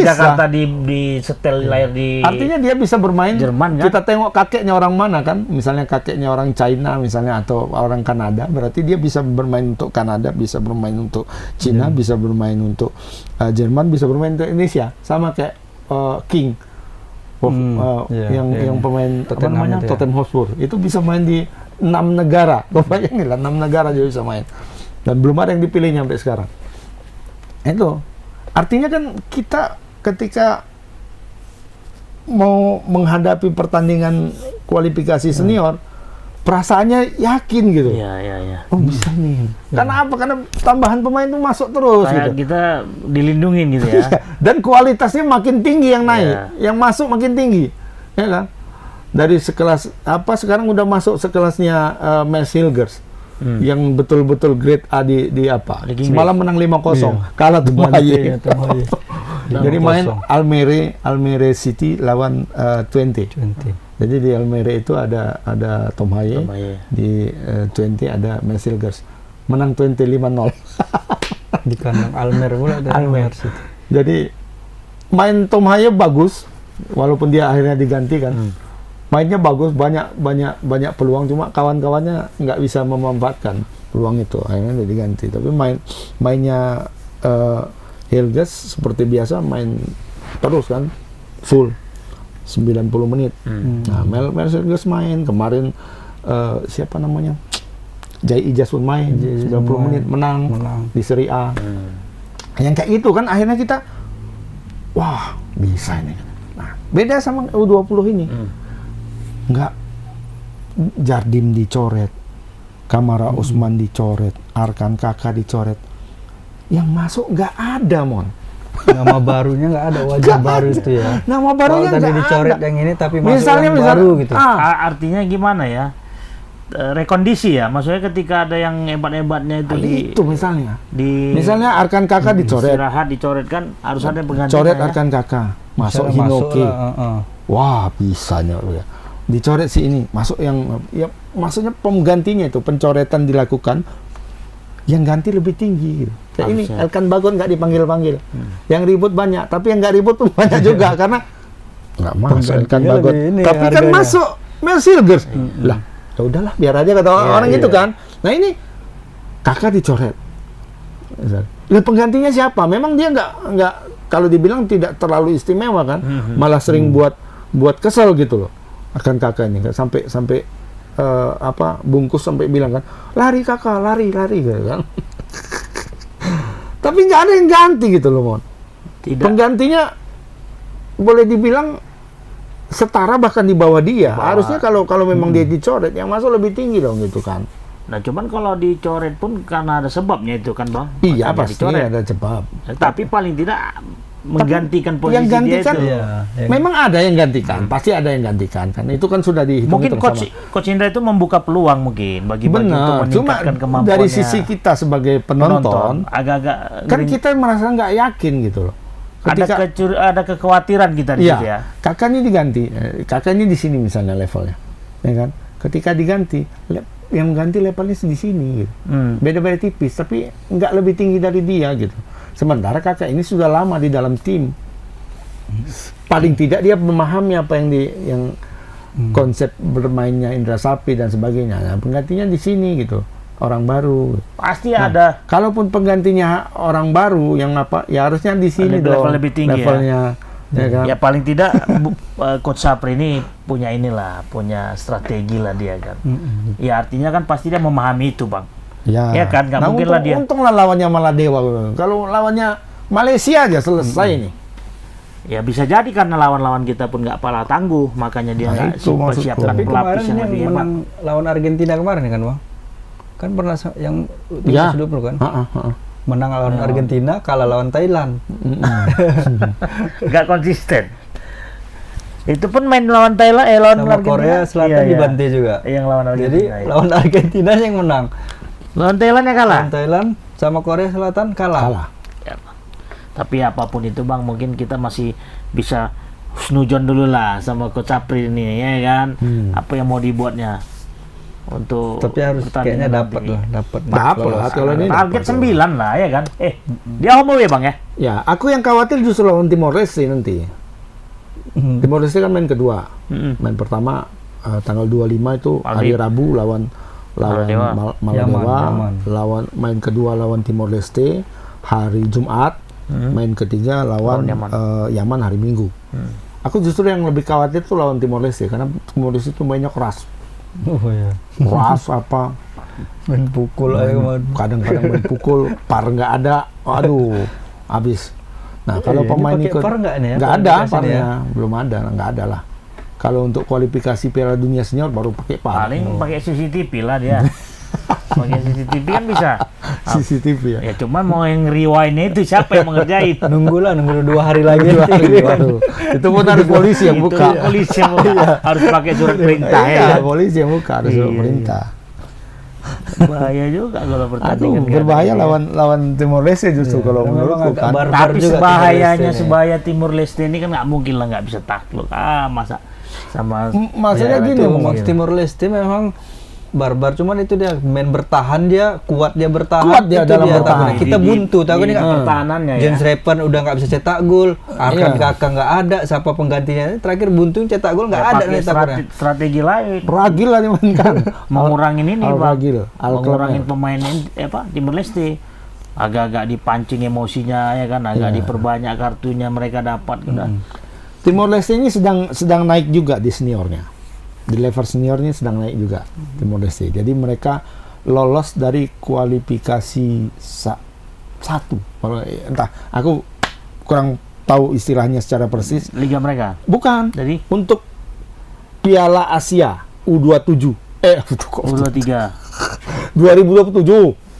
Jakarta. Jakarta di setel lahir di Artinya dia bisa bermain Jerman, kan? Kita tengok kakeknya orang mana kan, misalnya kakeknya orang China misalnya atau orang Kanada, berarti dia bisa bermain untuk Kanada, bisa bermain untuk Cina, bisa bermain untuk Jerman, bisa bermain untuk Indonesia, sama kayak King yang pemain Tottenham Hotspur itu bisa main di 6 negara. Bayangin lah 6 negara dia bisa main dan belum ada yang dipilihnya sampai sekarang. Itu artinya kan kita ketika mau menghadapi pertandingan kualifikasi senior, perasaannya yakin gitu. Iya. Oh bisa nih. Karena apa? Karena tambahan pemain itu masuk terus Kayak gitu. kita dilindungin gitu ya. Dan kualitasnya makin tinggi yang naik, Iya. yang masuk makin tinggi, ya kan? Dari sekelas apa sekarang udah masuk sekelasnya Max Hilgers, yang betul-betul grade A di apa? Liga Inggris. Semalam menang 5-0, kalah tuh Bantai, Tomoye. Jadi main Almere City lawan Twente. 20. Jadi di Almere itu ada Tom Haye, di Twente ada Max Hilgers. Menang Twente 5-0. Di kandang Almer pula ada Almer. Almer City. Jadi main Tom Haye bagus, walaupun dia akhirnya diganti kan. Mainnya bagus, banyak peluang, cuma kawan-kawannya nggak bisa memanfaatkan peluang itu, akhirnya dia diganti. Tapi mainnya Hilgers seperti biasa, main terus kan, full 90 menit. Nah, Mel Hilgers main kemarin, siapa namanya, Jai Ijaz pun main 90 menit, menang di Serie A. Yang kayak gitu kan akhirnya kita, wah bisa ini. Nah, beda sama U20 ini. Nggak, Jardim dicoret, Kamara Usman dicoret, Arkan Kakak dicoret, yang masuk nggak ada, Mon. Nama barunya nggak ada, wajah baru itu ya. Nama barunya Kalau tadi nggak dicoret ada. yang ini tapi masuk yang baru gitu. Artinya gimana ya? Rekondisi ya, maksudnya ketika ada yang hebat-hebatnya itu Itu misalnya misalnya Arkan Kakak dicoret, istirahat dicoret kan harus ada penggantinya. coret ya. Arkan Kakak, masuk Misalnya Hinoki. lah, Wah, bisanya lu ya. Dicoret si ini, masuk yang ya maksudnya penggantinya itu pencoretan dilakukan, yang ganti lebih tinggi gitu. Kayak ini Harusnya. Elkan Bagon nggak dipanggil-panggil. Yang ribut banyak, tapi yang nggak ribut pun banyak juga karena nggak masuk Elkan Penggantinya Bagon. lebih ini Tapi kan harganya. masuk Mel Silgers. Lah, ya udahlah biar aja kata orang iya. gitu kan. Nah, ini Kakak dicoret. Lah penggantinya siapa? Memang dia nggak kalau dibilang tidak terlalu istimewa kan, malah sering buat kesel gitu loh. Akan Kakak ini nggak sampai bungkus sampai bilang kan, lari Kakak, lari gitu kan. Tapi nggak ada yang ganti gitu loh, Mon. Tidak. Penggantinya boleh dibilang setara bahkan di bawah dia. Harusnya kalau memang dia dicoret, yang masuk lebih tinggi dong gitu kan. Nah, cuman kalau dicoret pun karena ada sebabnya itu kan, Bang. Iya, Makanya pasti dicoret. ada sebab. Tapi paling tidak menggantikan posisi yang dia gantikan, itu. memang ada yang gantikan, pasti ada yang gantikan kan. Itu kan sudah dihitung Mungkin Coach Indra itu membuka peluang mungkin bagi untuk benar. Cuma meningkatkan kemampuannya. dari sisi kita sebagai penonton, agak-agak kan kita merasa nggak yakin gitu loh. ada kekhawatiran kita di situ ya. Kakak ini diganti, kakak ini di sini misalnya levelnya, ya kan? Ketika diganti, yang ganti levelnya di sini, gitu. Beda-beda tipis, tapi nggak lebih tinggi dari dia gitu. Sementara kakak ini sudah lama di dalam tim, paling tidak dia memahami apa yang konsep bermainnya Indra Sapri dan sebagainya. Nah, penggantinya di sini gitu. Orang baru. Pasti Nah, ada. Kalaupun penggantinya orang baru yang apa, ya harusnya di sini Ada dong. level lebih tinggi levelnya, ya kan? Ya paling tidak Coach Sapri ini punya punya strategi lah dia kan. Ya artinya kan pasti dia memahami itu, Bang. Ya, Ya kan, nggak mungkin lah dia. Untunglah lawannya Maladewa. Kalau lawannya Malaysia aja selesai nih. Ya bisa jadi karena lawan-lawan kita pun nggak pala tangguh, makanya dia Nah, nggak itu maksudku. persiapkan Tapi kemarin pelapis yang ini lebih hebat. menang lawan Argentina kemarin kan, Bang? Kan pernah yang tim Ya. 20 kan? Ha. Menang lawan Argentina, kalah lawan Thailand. Nggak konsisten. Itu pun main lawan Thailand, lawan Sama Argentina. Korea Selatan Iya, iya. dibantai juga. Yang lawan Argentina. Jadi iya. lawan Argentina yang menang. Lawan Thailand ya kalah. Lawan Thailand sama Korea Selatan kalah. Ya, tapi apapun itu, Bang, mungkin kita masih bisa husnujon dulu lah sama Coach Sapri ini, ya kan? Apa yang mau dibuatnya untuk Tapi harus kayaknya dapat lah, dapat. Dapat kalau ini target dapat. 9 lah, ya kan? Dia home away, Bang, ya? Ya, aku yang khawatir justru lawan Timor Leste nanti. Timor Leste kan main kedua. Main pertama tanggal 25 itu hari Rabu lawan Maladewa. Maladewa. Yaman. Lawan main kedua lawan Timor Leste hari Jumat. Main ketiga lawan Yaman hari Minggu. Aku justru yang lebih khawatir tuh lawan Timor Leste karena Timor Leste itu mainnya keras. Oh ya. Keras apa? Main pukul aja kemarin. Kadang-kadang main pukul, par nggak ada. Aduh, habis. Nah, kalau Ini pemain pakai ikut VAR nggak nih ya? nggak ada Aplikasi ini parnya, belum ada, nggak ada lah. Kalau untuk kualifikasi Piala Dunia senior baru pakai VAR. Paling pakai CCTV lah dia. Pakai CCTV kan bisa. CCTV ya. Ya cuma mau yang rewind itu siapa yang mengerjain? Nunggu 2 hari lagi. Waduh. Itu pun harus polisi yang Itu buka. polisi yang harus pakai surat perintah ya. Iya, polisi yang buka harus surat perintah. Bahaya juga kalau Aduh, pertandingan. berbahaya lawan Timor Leste justru kalau memang menurutku agak kan. barbar Tapi juga sebahayanya Timor Leste sebahaya Timur Leste ini kan nggak mungkin lah nggak bisa takluk. Masa sama Maksudnya ya, gini, itu Memang mungkin. Timor Leste memang barbar, cuman itu dia main bertahan, dia kuat, dia bertahan. Kuat dia itu dalam bertahan. takutnya. Kita buntu, takutnya di nggak pertahanannya ya. James Repan udah nggak bisa cetak gol, Arkan Iya. Kakak nggak ada, siapa penggantinya? Terakhir buntu cetak gol nggak Ya, ada pakai nih takutnya. strategi lain. Ragil lah dimainkan. Mengurangin ini Bang. Al-Ragil, Mengurangin pemain Timor Leste. Agak-agak dipancing emosinya ya kan, agak diperbanyak kartunya mereka dapat udah. Timor Leste ini sedang naik juga di seniornya. Di level seniornya sedang naik juga Timor Leste. Jadi mereka lolos dari kualifikasi satu. Entah, aku kurang tahu istilahnya secara persis. Liga mereka. Bukan. Jadi Untuk Piala Asia U27. Kok U23. 2027.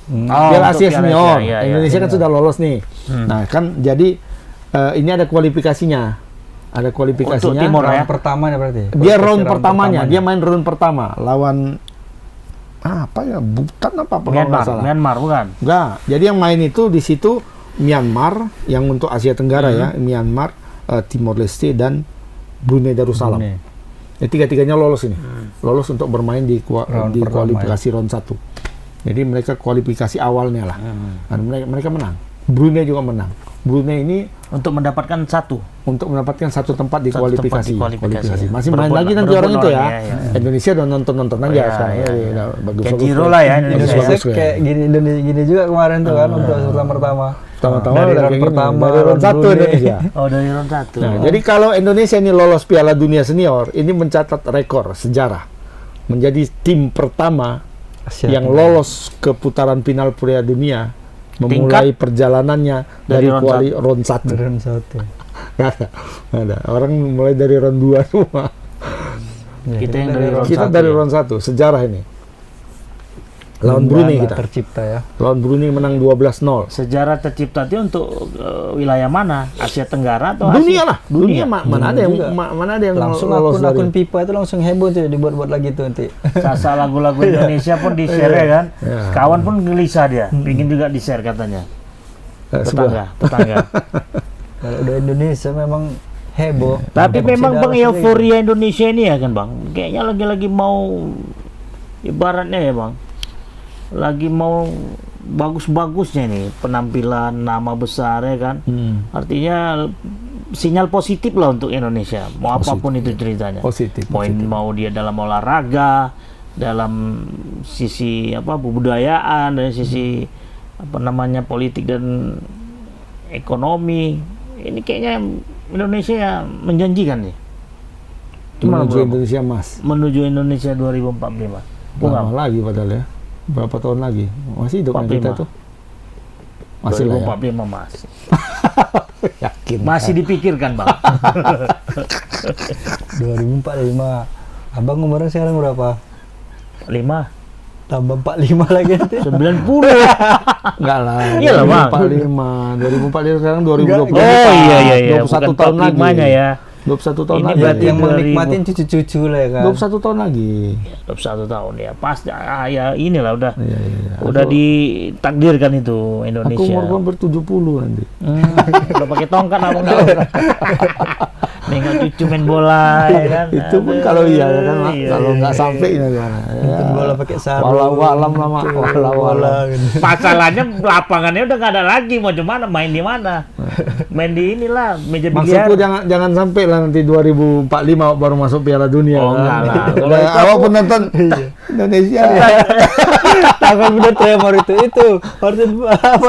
Piala untuk Asia Piala Senior. Asia, ya, Indonesia ya. kan sudah lolos nih. Nah, kan jadi ini ada kualifikasinya. Ada kualifikasinya. Untuk Timor ya. Round pertamanya berarti. Dia round pertamanya, dia main round pertama lawan apa ya? Bukan apa kalau nggak salah. Myanmar bukan? Enggak. Jadi yang main itu di situ Myanmar yang untuk Asia Tenggara ya, Myanmar, Timor Leste dan Brunei Darussalam. Brunei. Ya, tiga-tiganya lolos ini. Lolos untuk bermain di Round di pertama, kualifikasi round 1. Jadi mereka kualifikasi awalnya lah. Dan mereka menang. Brunei juga menang. Brunei ini Untuk mendapatkan satu. untuk mendapatkan satu tempat di Satu tempat kualifikasi. di kualifikasi. Masih main Berebut lagi lah, nanti berebut orang itu ya. orang, ya. Indonesia udah nonton aja Iya, sekarang. iya, Ya, iya. ya, bagus Kayak bagus. Giro lah ya Bagus, Indonesia. bagus, kayak gini Indonesia gini juga kemarin tuh kan untuk pertama. Pertama-tama Dari udah round kayak gini. pertama, Dari round round 1 Brunei. Indonesia. Oh dari round satu. Nah, jadi kalau Indonesia ini lolos Piala Dunia Senior, ini mencatat rekor sejarah. Menjadi tim pertama Asia yang Tenggara. lolos ke putaran final Piala Dunia, memulai perjalanannya Dari dari round round 1. Round 1. Nggak ada. Orang mulai dari round 2 semua. Kita yang dari round Kita satu dari ya. round 1, sejarah ini. Lawan Brunei kita. tercipta ya. Lawan Brunei menang 12-0. Sejarah tercipta itu untuk wilayah mana? Asia Tenggara atau Dunia Asia? lah, dunia mana ada yang juga. mana ada yang Langsung lolos akun dari. pipa itu langsung heboh tuh dibuat-buat lagi tuh nanti. Sasa lagu-lagu Indonesia pun di-share ya kan. Ya. Kawan pun gelisah dia, pingin juga di-share katanya. Tetangga. Kalau udah Indonesia memang heboh. Tapi Ada memang Bang konsiderasi euforia Indonesia ini ya kan Bang. Kayaknya lagi-lagi mau ibaratnya ya Bang. Lagi mau bagus-bagusnya nih penampilan nama besar ya kan. Artinya sinyal positif lah untuk Indonesia. Mau apapun itu ceritanya. Positif. Mau dia dalam olahraga, dalam sisi kebudayaan, dari sisi politik dan ekonomi. Ini kayaknya Indonesia ya menjanjikan nih. Gimana, Menuju Bro? Indonesia Mas. Menuju Indonesia 2045. Lama lagi padahal ya. Berapa tahun lagi? Masih hidup kan 45. kita tuh. Masih lah ya. 2045 masih. Yakin. Masih dipikirkan, Bang. 2045. Abang umurnya sekarang berapa? 5 Tambah 45 lagi nanti. 90. Enggak lah. Iya lah, Bang. 2045 sekarang 2020. Oh iya. 21 Bukan tahun lagi. 45-nya ya. 21 tahun Ini lagi. berarti Yang 2000. menikmatin cucu-cucu lah ya kan. 21 tahun lagi. 21 tahun ya. Pas ya inilah udah. Iya. Udah ditakdirkan itu Aku Indonesia. umur hampir 70 nanti. Udah pakai tongkat abang tahu. Nengok cucu main bola ya kan. Itu pun kalau iya ya kan, Mak. Iya, Kalau iya, nggak iya. sampai gimana? Nonton bola pakai sarung. Walau alam lah, Mak. Walau alam. Masalahnya lapangannya udah nggak ada lagi, mau cuman main di mana? Main di inilah meja biliar. Maksudku jangan sampai lah nanti 2045 baru masuk Piala Dunia. Oh, kan? enggak lah. Kalau Udah, itu awak aku- pun nonton Indonesia. Takut bener tremor itu harus apa?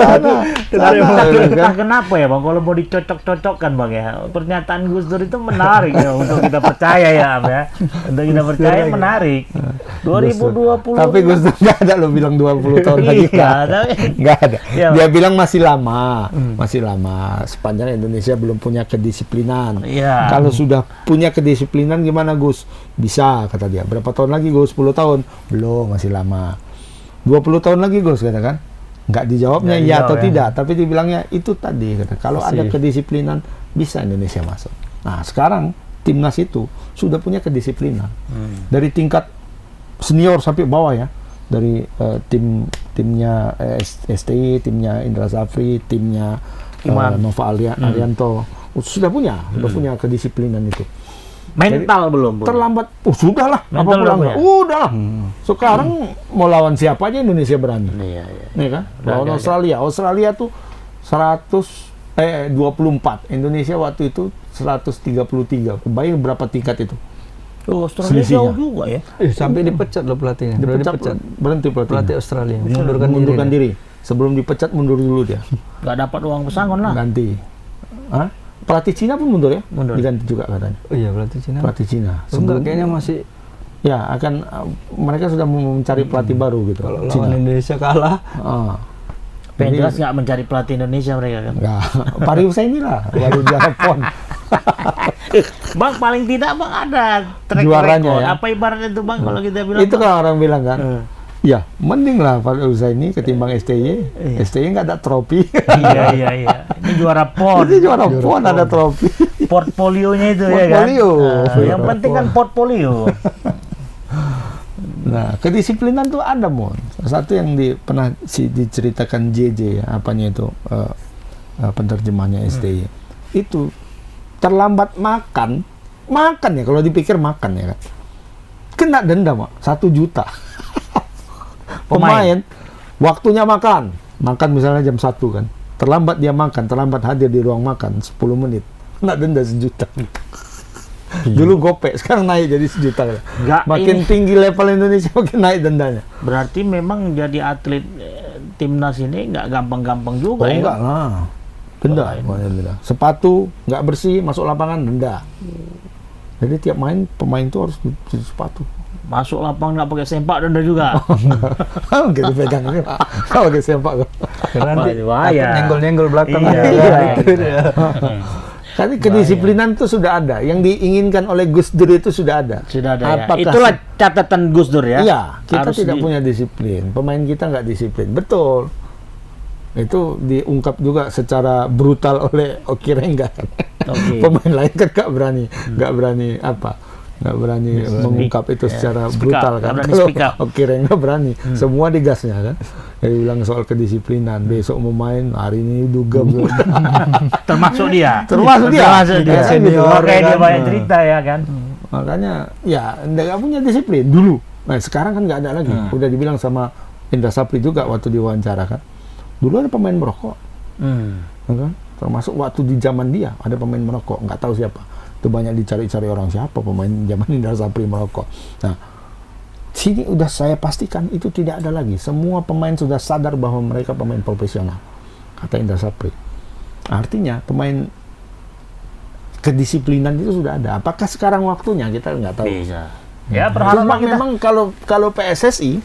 Entah kenapa ya Bang, kalau mau dicocok-cocokkan Bang ya, pernyataan Gus Dur itu menarik ya untuk kita percaya ya Am ya. Untuk kita percaya menarik. 2020. Tapi Gus Dur nggak ada lo bilang 20 tahun lagi. Nggak ada. Iya, Dia bilang masih lama, masih lama. Sepanjang Indonesia belum punya kedisiplinan. Iya. Kalau sudah punya kedisiplinan gimana Gus? Bisa kata dia. Berapa tahun lagi Gus? 10 tahun? Belum, masih lama. 20 tahun lagi Gus katakan. Nggak dijawabnya Nggak ya dijawab atau ya. tidak, tapi dibilangnya itu tadi kata. Kalau ada kedisiplinan bisa Indonesia masuk. Nah, sekarang timnas itu sudah punya kedisiplinan. Dari tingkat senior sampai bawah ya. Dari timnya STI, timnya Indra Safri, timnya Nova Arianto sudah punya kedisiplinan itu. Mental belum. Terlambat, sudah lah, apa Mental pulang? belum ya? Udah lah. Sekarang mau lawan siapa aja Indonesia berani. Iya. Nih kan, lawan Ada. Australia tuh 24, Indonesia waktu itu 133. Bayang berapa tingkat itu? Oh, Australia Selisihnya. jauh juga ya. Sampai dipecat loh pelatihnya. Udah dipecat. Berhenti pelatihnya. Pelatih Australia. Mundurkan diri. Sebelum dipecat mundur dulu dia. Nggak dapat uang pesangon lah. Ganti. Hah? Pelatih Cina pun mundur ya? Mundur. Diganti juga katanya. Oh iya pelatih Cina. Pelatih Cina. Enggak, kayaknya masih Ya, akan mereka sudah mencari pelatih baru gitu. kalau Cina. lawan Indonesia kalah. Yang Jadi- jelas nggak mencari pelatih Indonesia mereka kan. Enggak. Pariu saya inilah baru juara PON. Bang paling tidak Bang ada track Juaranya record. ya. Apa ibaratnya itu Bang kalau kita bilang? Itu kan orang bilang kan. Eh. Ya, mending lah Pariu saya ini ketimbang STY. STY nggak ada trofi. Iya. Ini juara PON. Itu juara PON ada trofi. Portfolionya itu ya kan. Portfolio. Yang penting kan portfolio. Nah, kedisiplinan tuh ada, Mon. Satu yang pernah diceritakan JJ, ya, apanya itu penerjemahnya STY. Itu terlambat makan ya kalau dipikir makan ya kan. Kena denda, Mak, 1 juta. Pemain waktunya makan misalnya jam 1 kan. Terlambat dia makan, terlambat hadir di ruang makan 10 menit. Kena denda 1 juta. Dulu gopek, sekarang naik jadi 1 juta. Nggak, Makin ini- tinggi level Indonesia makin naik dendanya. Berarti memang jadi atlet timnas ini nggak gampang-gampang juga ya. Enggak lah. Denda. pokoknya denda. Sepatu nggak bersih masuk lapangan denda. Jadi tiap pemain tuh harus cuci sepatu. Masuk lapangan nggak pakai sempak denda juga. Gitu pegang ini. Kalau pakai sempak. Karena nanti Bahaya. takut nyenggol-nyenggol belakang. Iya. Itu dia. Tapi kedisiplinan itu sudah ada. Yang diinginkan oleh Gus Dur itu sudah ada. Sudah ada ya. Apakah Itulah catatan Gus Dur ya. Iya, kita Harus tidak punya disiplin. Pemain kita nggak disiplin. Betul. Itu diungkap juga secara brutal oleh Oki Rengga. Oke. Pemain lain kan nggak berani mengungkap itu secara Speak brutal up, kan. nggak berani Kalau speak up. Oki Rengga berani, semua digasnya kan. Dia bilang soal kedisiplinan. Besok mau main, hari ini duga Termasuk dia. Termasuk dia. Termasuk dia. Kan gitu. Makanya dia kan. banyak cerita ya kan. Makanya ya nggak punya disiplin dulu. Nah sekarang kan nggak ada lagi. Udah dibilang sama Indra Sapri juga waktu diwawancara kan. Dulu ada pemain merokok, ya kan? Termasuk waktu di zaman dia ada pemain merokok, nggak tahu siapa. Itu banyak dicari-cari orang siapa pemain zaman Indra Sapri merokok. Nah sini udah saya pastikan itu tidak ada lagi. Semua pemain sudah sadar bahwa mereka pemain profesional, kata Indra Sapri. Artinya pemain kedisiplinan itu sudah ada. Apakah sekarang waktunya kita nggak tahu. Bisa. Ya Cuma berharap kita. memang kalau PSSI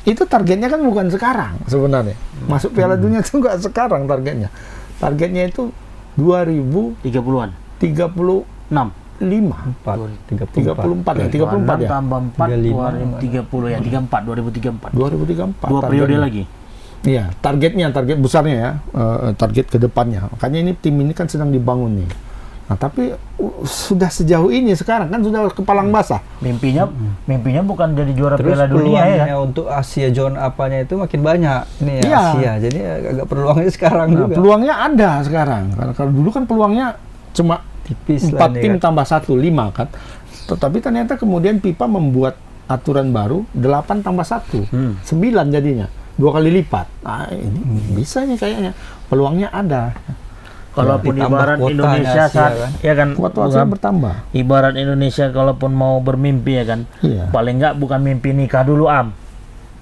itu targetnya kan bukan sekarang sebenarnya. Masuk Piala Dunia itu nggak sekarang targetnya. Targetnya itu 30-an. 2035. 34 ya, 34 ya. Tambah 4, 35. 2030 ya, 2034. 2034. 2 periode targetnya. lagi. Iya, target besarnya ya, target ke depannya. Makanya ini tim ini kan sedang dibangun nih. Nah, tapi sudah sejauh ini sekarang kan sudah kepalang basah. Mimpinya bukan jadi juara Terus Piala Dunia ya. peluangnya untuk Asia zone apanya itu makin banyak. Ini ya Iya. Asia. Jadi agak peluangnya sekarang Nah, juga. peluangnya ada sekarang. Kalau dulu kan peluangnya cuma Tipis 4 lah ini tim kan. tambah 1, 5 kan. Tetapi ternyata kemudian FIFA membuat aturan baru 8 tambah 1, 9 jadinya. 2 kali lipat. Nah, ini bisa nih kayaknya. Peluangnya ada. Kalaupun ditambah ibarat kuotanya Indonesia Asia, saat kan? ya kan, Kuota bukan- bertambah. ibarat Indonesia kalaupun mau bermimpi ya kan, Iya. paling nggak bukan mimpi nikah dulu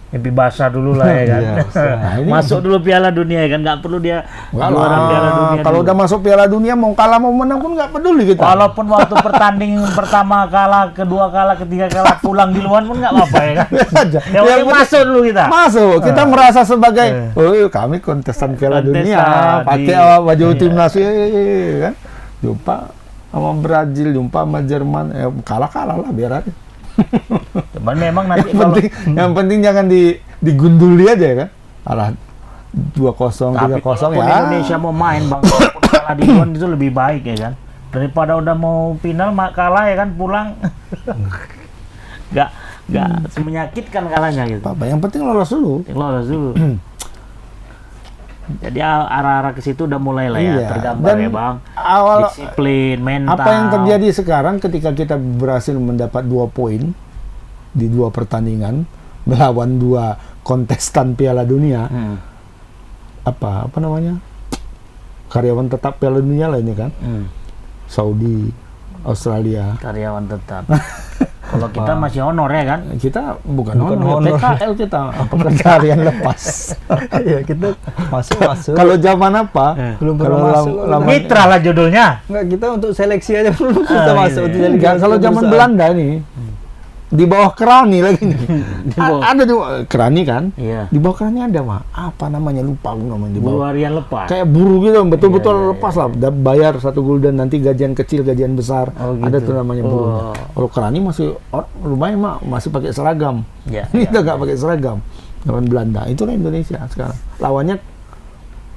mimpi basah dulu lah ya kan. Iya, Nah, ini Masuk dulu Piala Dunia ya kan, nggak perlu dia Enggak juara lah. Piala Dunia. Kalau dulu. udah masuk Piala Dunia mau kalah mau menang pun nggak peduli kita. Walaupun waktu pertandingan pertama kalah, kedua kalah, ketiga kalah, pulang di luar pun nggak apa-apa ya kan. Aja. Yang penting masuk dulu kita. Masuk, kita merasa sebagai kami kontestan Piala Kontestan Dunia, pakai di- baju iya. timnas kan. Jumpa sama Brazil, jumpa sama Jerman, kalah-kalah lah biar aja. Cuman memang nanti Yang penting jangan digunduli aja ya kan. Alah 2-0, 3-0 kalaupun ya. Indonesia mau main bang, walaupun kalah di luar itu lebih baik ya kan, daripada udah mau final kalah ya kan, pulang nggak semenyakitkan kalahnya gitu. Apa yang penting lolos dulu. Yang lolos dulu. Jadi arah-arah ke situ udah mulai lah ya Iya. tergambar Dan ya bang. awal Disiplin, mental. apa yang terjadi sekarang ketika kita berhasil mendapat 2 poin di 2 pertandingan melawan 2 kontestan Piala Dunia, apa namanya, karyawan tetap Piala Dunia lah ini kan, Saudi, Australia. Karyawan tetap. Kalau kita masih honor ya kan. Kita bukan honor. PKL kita, pekerja harian lepas. Iya, kita masuk. Kalau zaman apa? Belum Kalau pernah masuk. Mitra lah judulnya. Enggak, kita untuk seleksi aja belum kita masuk untuk seleksi. Enggak, kalau zaman Belanda nih, di bawah Kerani lagi nih. Ada juga Kerani kan? Iya. Di bawah Kerani ada mah. Apa namanya, lupa aku namanya di Buruh bawah. harian lepas. Kayak buruh gitu, betul-betul Iya, lepas lah. Bayar 1 gulden, nanti gajian kecil, gajian besar. Oh, gitu. Ada tuh namanya buruhnya. Oh. Kalau Kerani masih lumayan mah, masih pakai seragam. Ya, Ini kita nggak pakai seragam. Zaman Belanda. Itulah Indonesia sekarang. Lawannya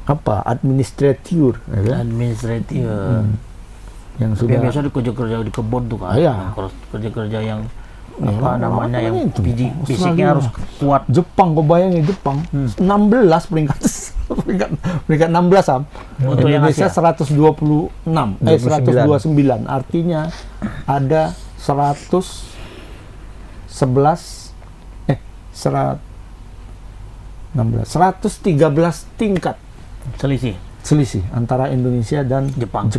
apa? Administratur, ya kan? administratif. Yang Tapi sudah biasa di kerja-kerja di kebun tuh kan. Iya. Kalau kerja-kerja yang Ya, apa namanya yang itu. fisiknya harus kuat. Jepang, kau bayangin Jepang 16 peringkat peringkat 16 Sam. Untuk yang Indonesia Asia? 126 129, artinya ada 113 tingkat selisih antara Indonesia dan Jepang.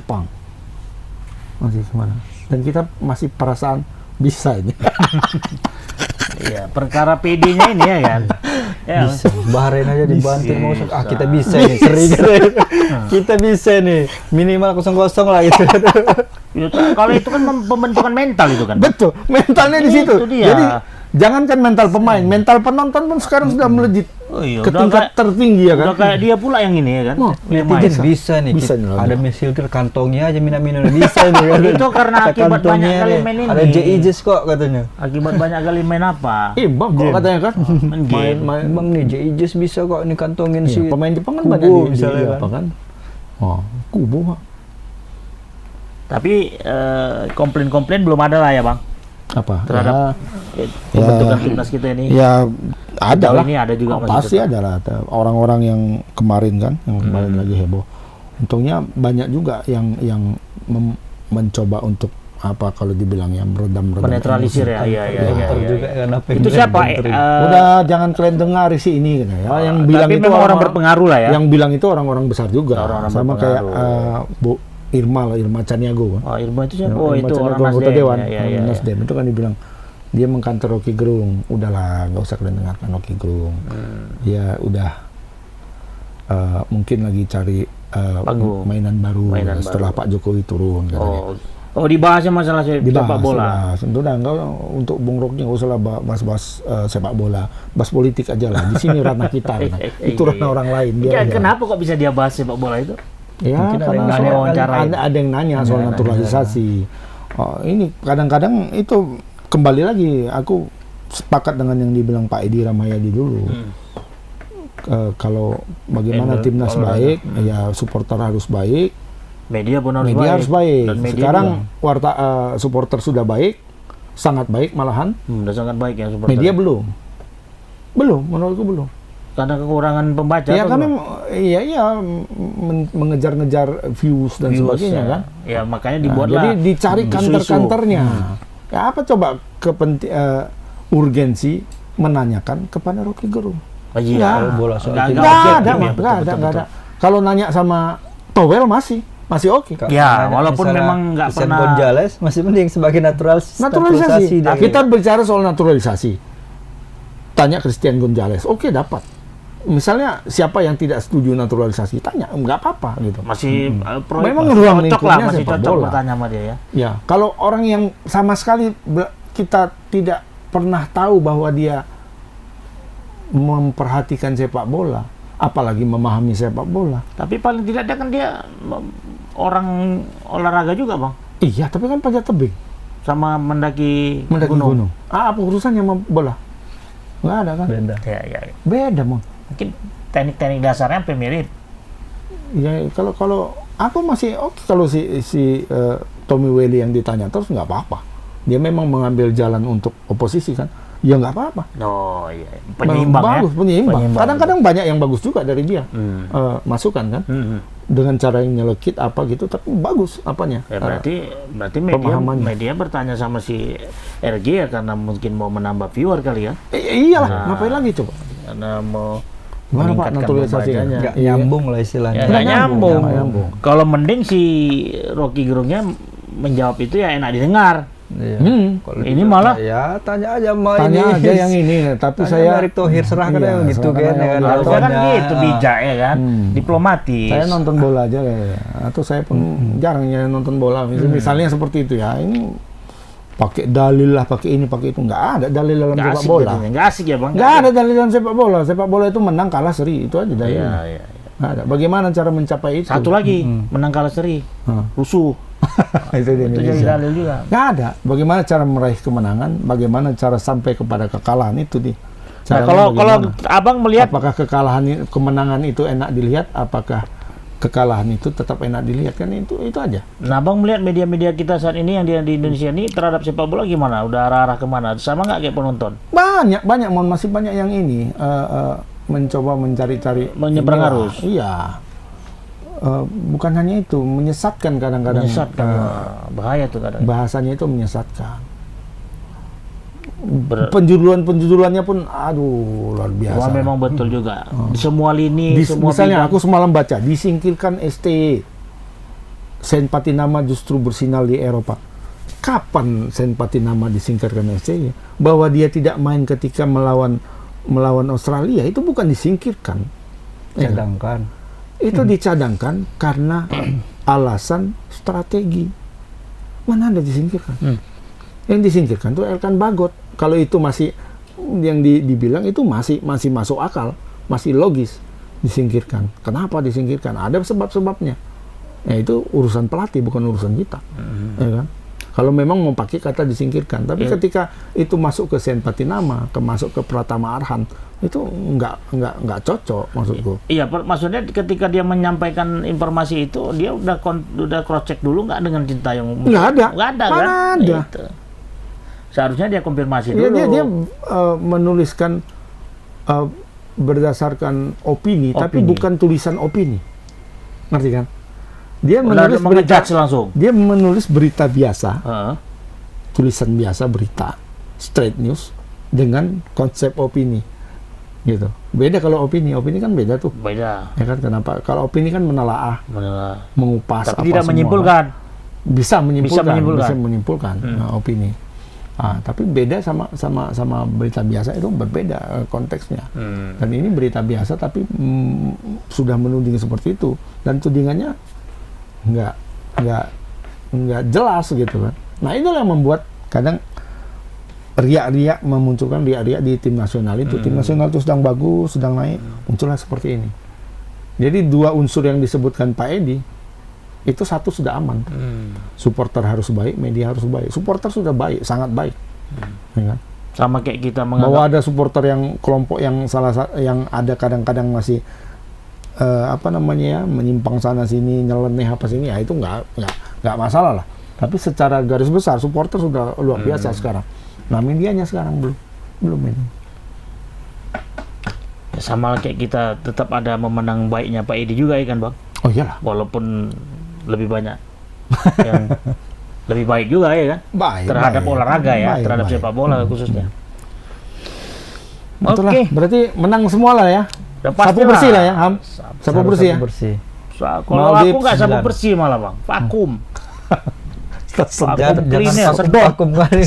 Masih gimana? Dan kita masih perasaan bisa ini. Iya, perkara PD-nya ini ya kan. Ya, Bisa. Bahrain aja dibanting mau Bisa. kita bisa nih, seri gitu. Kita bisa nih, minimal 0-0 lah gitu. kalau itu kan pembentukan mental itu kan. Betul, mentalnya di situ. Itu dia. Jadi jangankan mental pemain, mental penonton pun sekarang sudah melejit Oh iya, ke udah tingkat tertinggi ya kan. Udah kayak dia pula yang ini ya kan. Oh, yang main. Netizen bisa nih. Bisa nih, Ada mesilker kantongnya aja mina-mina bisa nih. Kan? Itu karena Ada akibat banyak kantongnya kali nih. main ini. Ada JIJs kok katanya. Akibat banyak kali main apa? Bang kok katanya kan. Main game. Bang nih JIJs bisa kok ini kantongin Iya, si pemain Jepang kan Kubo banyak di misalnya apa kan. Oh, Kubo Pak. Tapi komplain-komplain belum ada lah ya bang Apa? terhadap Ya, pembentukan timnas kita ini. ya ada Sejauh lah. ini ada juga masih pasti tetap. ada lah. Ada orang-orang yang kemarin kan, yang kemarin lagi heboh. Untungnya banyak juga yang mencoba untuk apa kalau dibilang ya meredam Menetralisir ya, iya. juga kan apa yang Itu siapa? Udah jangan kalian dengar isi ini gitu ya. Yang bilang tapi itu memang orang berpengaruh lah ya. Yang bilang itu orang-orang besar juga. Orang-orang Sama kayak berpengaruh. Bu Irma Caniago kan. Oh, Irma itu siapa? Irma Oh, itu Caniago, orang anggota Nasdem. Dewan, Ya. Nasdem itu kan dibilang dia mengkantor Rocky Gerung. Udahlah, nggak usah kalian dengarkan Rocky Gerung. Dia udah mungkin lagi cari Panggung. mainan baru Mainan setelah baru. Pak Jokowi turun katanya. Oh, dibahasnya masalah sepak bola. Udah enggak, untuk Bung Rocky nggak usah lah bahas sepak bola, bahas politik aja lah. Di sini ranah kita, kan. Itu ranah orang lain. Ya, Biar aja. kenapa kok bisa dia bahas sepak bola itu? Ya, Mungkin ada karena yang nanya, wawancarain. ada yang nanya soal naturalisasi. Oh, ini kadang-kadang itu kembali lagi. Aku sepakat dengan yang dibilang Pak Edi Ramayadi dulu. Kalau bagaimana timnas baik, ya supporter harus baik. Media pun harus Media baik. harus baik. Dan media Sekarang supporter sudah baik, sangat baik malahan. udah sangat baik ya supporter. Media belum, menurutku belum. Karena kekurangan pembaca. Ya atau kami, gimana? mengejar-ngejar views dan Views, sebagainya ya. kan. Ya makanya Nah, dibuatlah. jadi dicari isu-isu. kantor-kantornya. Ya apa coba urgensi menanyakan kepada Rocky Gerung? Oh, iya. Ya. bola soal Nggak Nggak objektif ada, ya, Mak. betul, Nggak betul, ada. betul. Kalau nanya sama Towel masih oke. Ya, walaupun memang nggak pernah. Gonzales masih penting sebagai naturalisasi. Naturalisasi. Kita bicara soal naturalisasi. tanya Christian Gonzalez, oke dapat. Misalnya siapa yang tidak setuju naturalisasi, tanya, nggak apa-apa gitu. Masih Memang ruang cocok lah, lingkupnya masih sepak cocok bola. bertanya sama dia ya. Ya, kalau orang yang sama sekali kita tidak pernah tahu bahwa dia memperhatikan sepak bola, apalagi memahami sepak bola. Tapi paling tidak dia orang olahraga juga bang, Iya, tapi kan panjat tebing, sama mendaki gunung. Apa urusannya sama bola? Nggak ada kan? Beda. Ya. Beda, Mon. Mungkin teknik-teknik dasarnya hampir mirip. Ya, kalau aku masih oke kalau si Tommy Welly yang ditanya terus nggak apa-apa. Dia memang mengambil jalan untuk oposisi kan? Ya nggak apa-apa. Oh iya, penyeimbang Bagus, ya. penyeimbang. Penyeimbang. Kadang-kadang banyak yang bagus juga dari dia. Hmm. Masukan kan? Hmm. Dengan cara yang nyelekit apa gitu, tapi bagus apanya. Ya, berarti pemahamannya. media bertanya sama si RG ya karena mungkin mau menambah viewer kali ya. Iyalah, Nah. ngapain lagi coba? Karena mau Gimana Pak meningkatkan naturalisasinya? pembacanya. Nggak nyambung lah istilahnya. Ya, Nggak nggak nyambung, nyambung. nggak nyambung. Kalau mending si Rocky Gerungnya menjawab itu ya enak didengar. Iya. Kalau Ini gitu, malah Ya tanya aja sama tanya ini. aja yang ini, tapi Tanya saya Erick Thohir serahkan Iya, aja gitu serahkan kan. aja Ya kan sama harusnya kan Tanya. gitu bijak ya kan, diplomatis. saya nonton bola aja kayaknya. Atau saya pun jarang ya nonton bola. Misalnya seperti itu ya. Ini pakai dalil lah, pakai ini, pakai itu. Nggak ada dalil dalam Nggak sepak asik bola. jadinya. Nggak asik ya bang. Nggak ada dalil dalam sepak bola. Sepak bola itu menang kalah seri, itu aja dalilnya. Iya. Nggak ada. Bagaimana cara mencapai itu? Satu lagi menang kalah seri, Hah. rusuh. itu di Itu jadi Indonesia. dalil juga. Nggak ada. Bagaimana cara meraih kemenangan? Bagaimana cara sampai kepada kekalahan itu di. Nah, Caranya kalau bagaimana? abang melihat Apakah kemenangan itu enak dilihat? Apakah kekalahan itu tetap enak dilihat? Kan itu aja. Nah, Abang melihat media-media kita saat ini yang di Indonesia ini terhadap sepak bola gimana? Udah arah-arah kemana? Sama nggak kayak penonton? Banyak, masih banyak yang ini mencoba mencari-cari Menyeberang inilah. arus. Iya. Bukan hanya itu, menyesatkan kadang-kadang. Menyesatkan. Bahaya tuh kadang. Bahasanya itu menyesatkan. Ber- Penjudulannya pun, aduh, luar biasa. Wah, memang betul juga. Di semua lini, semua Misalnya bidang. aku semalam baca, disingkirkan STY. Sen Patinama justru bersinar di Eropa. Kapan Sen Patinama disingkirkan STY? Bahwa dia tidak main ketika melawan Australia, itu bukan disingkirkan. Ya kan? Cadangkan. Itu dicadangkan karena alasan strategi. Mana ada disingkirkan? Yang disingkirkan itu Elkan Bagot. Kalau itu masih yang dibilang itu masih masuk akal, masih logis disingkirkan. Kenapa disingkirkan? Ada sebab-sebabnya. Ya itu urusan pelatih, bukan urusan kita. Ya kan? Kalau memang mau pakai kata disingkirkan, tapi ketika itu masuk ke Sen Patinama, masuk ke Pratama Arhan, itu nggak cocok maksudku. Iya, maksudnya ketika dia menyampaikan informasi itu, dia udah cross check dulu nggak dengan Sintayong? Nggak ada. Nggak ada Mana kan? ada. Itu. Seharusnya dia konfirmasi Dia, dulu. dia menuliskan berdasarkan opini, tapi Opini. bukan tulisan opini. Ngerti kan? Dia Udah menulis berita, mengejudge langsung. dia menulis berita biasa, Heeh. tulisan biasa berita, straight news dengan konsep opini. Gitu. Beda kalau opini kan beda tuh. Beda. Ya kan kenapa? Kalau opini kan menelaah, Menelaah. mengupas Tapi apa tidak semua. menyimpulkan. Bisa menyimpulkan. menyimpulkan. Opini. Tapi beda sama berita biasa itu berbeda konteksnya. Dan ini berita biasa tapi sudah menuding seperti itu dan tudingannya nggak jelas gitu kan. Nah itulah yang membuat kadang riak-riak memunculkan riak-riak di tim nasional itu. Tim nasional itu sedang bagus, sedang naik, muncullah seperti ini. Jadi dua unsur yang disebutkan Pak Edi itu satu sudah aman. Supporter harus baik, media harus baik. Supporter sudah baik, sangat baik. Ya kan? Sama kayak kita Bahwa menganggap ada supporter yang kelompok yang yang ada kadang-kadang masih menyimpang sana sini, nyeleneh apa sini, ya itu nggak masalah lah. Tapi secara garis besar supporter sudah luar biasa sekarang. Nah medianya sekarang belum ini. ya, sama kayak kita tetap ada memenang baiknya Pak Edi juga ya kan Bang? Oh iyalah. Walaupun lebih banyak yang lebih baik juga ya kan? Baik, Terhadap baik. olahraga ya, Baik, terhadap baik. sepak bola khususnya. Itulah, Oke. berarti menang semua lah ya. Udah pasti Sapu bersih lah ya, Ham. Sapu bersih ya. Bersih. Kalau Maldives aku nggak sapu 9. bersih malah Bang, vakum. Jangan clean-nya, vakum- sedot. vakum kali.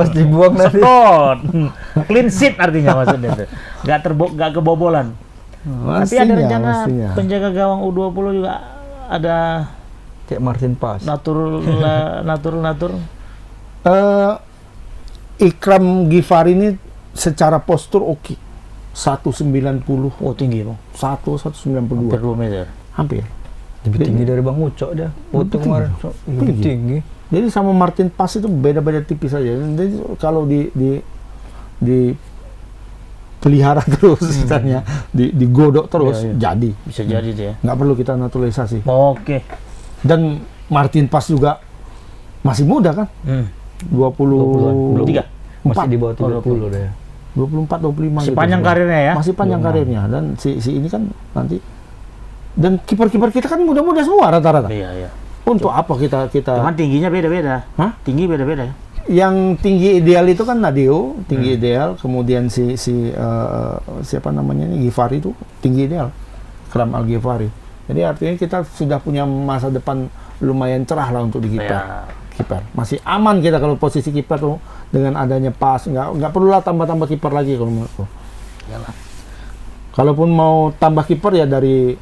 Pas dibuang nanti. Sedot. Clean sheet artinya maksudnya itu. Nggak kebobolan. Tapi ada rencana mestinya. penjaga gawang U20 juga ada Kayak Martin Pas. natur. Ikram Gifari ini secara postur oke. 190. Oh tinggi bang, 192. hampir 2 meter. Hampir. Lebih tinggi dari Bang Ucok dia. Foto kemarin. Lebih tinggi. Jadi sama Martin Pas itu beda-beda tipis saja. Jadi kalau di pelihara terus misalnya, digodok terus, jadi. Bisa jadi dia. Nggak perlu kita naturalisasi. Oke. Dan Martin Pas juga masih muda kan? 23. Masih di bawah 30 deh. 24, 25 Masih gitu. panjang karirnya ya. Masih panjang karirnya. Dan si ini kan nanti, dan kiper-kiper kita kan muda-muda semua rata-rata. Iya. Untuk apa kita Cuman tingginya beda-beda. Hah? Tinggi beda-beda ya. Yang tinggi ideal itu kan Nadeo, tinggi ideal. Kemudian siapa namanya ini, Gifari itu tinggi ideal, Ikram Al Gifari. Jadi artinya kita sudah punya masa depan lumayan cerah lah untuk di kiper. Ya. Kiper masih aman kita kalau posisi kiper tuh dengan adanya Pas, nggak perlulah tambah kiper lagi kalau menurutku. Iyalah. Kalaupun mau tambah kiper ya dari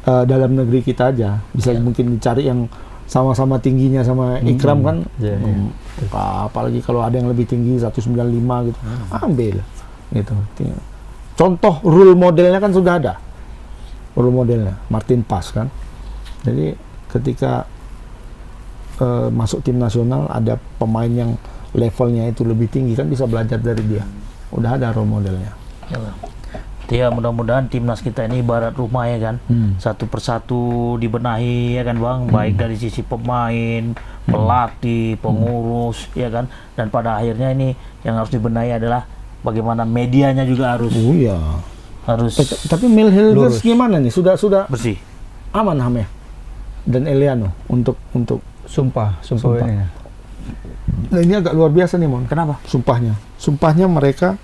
dalam negeri kita aja, bisa mungkin dicari yang sama-sama tingginya sama Ikram kan. Apalagi kalau ada yang lebih tinggi 195 gitu, ambil gitu. Contoh role modelnya kan sudah ada, role modelnya Martin Pas kan. Jadi ketika masuk tim nasional ada pemain yang levelnya itu lebih tinggi kan, bisa belajar dari dia. Udah ada role modelnya. Iyalah. Ya mudah-mudahan timnas kita ini ibarat rumah ya kan, satu persatu dibenahi ya kan bang, baik dari sisi pemain, pelatih, pengurus ya kan, dan pada akhirnya ini yang harus dibenahi adalah bagaimana medianya juga harus Oh iya. Tapi Milhilgers gimana nih? Sudah bersih. aman Hame dan Eliano untuk Sumpah. Ini. Nah, ini agak luar biasa nih Mon. Kenapa? Sumpahnya mereka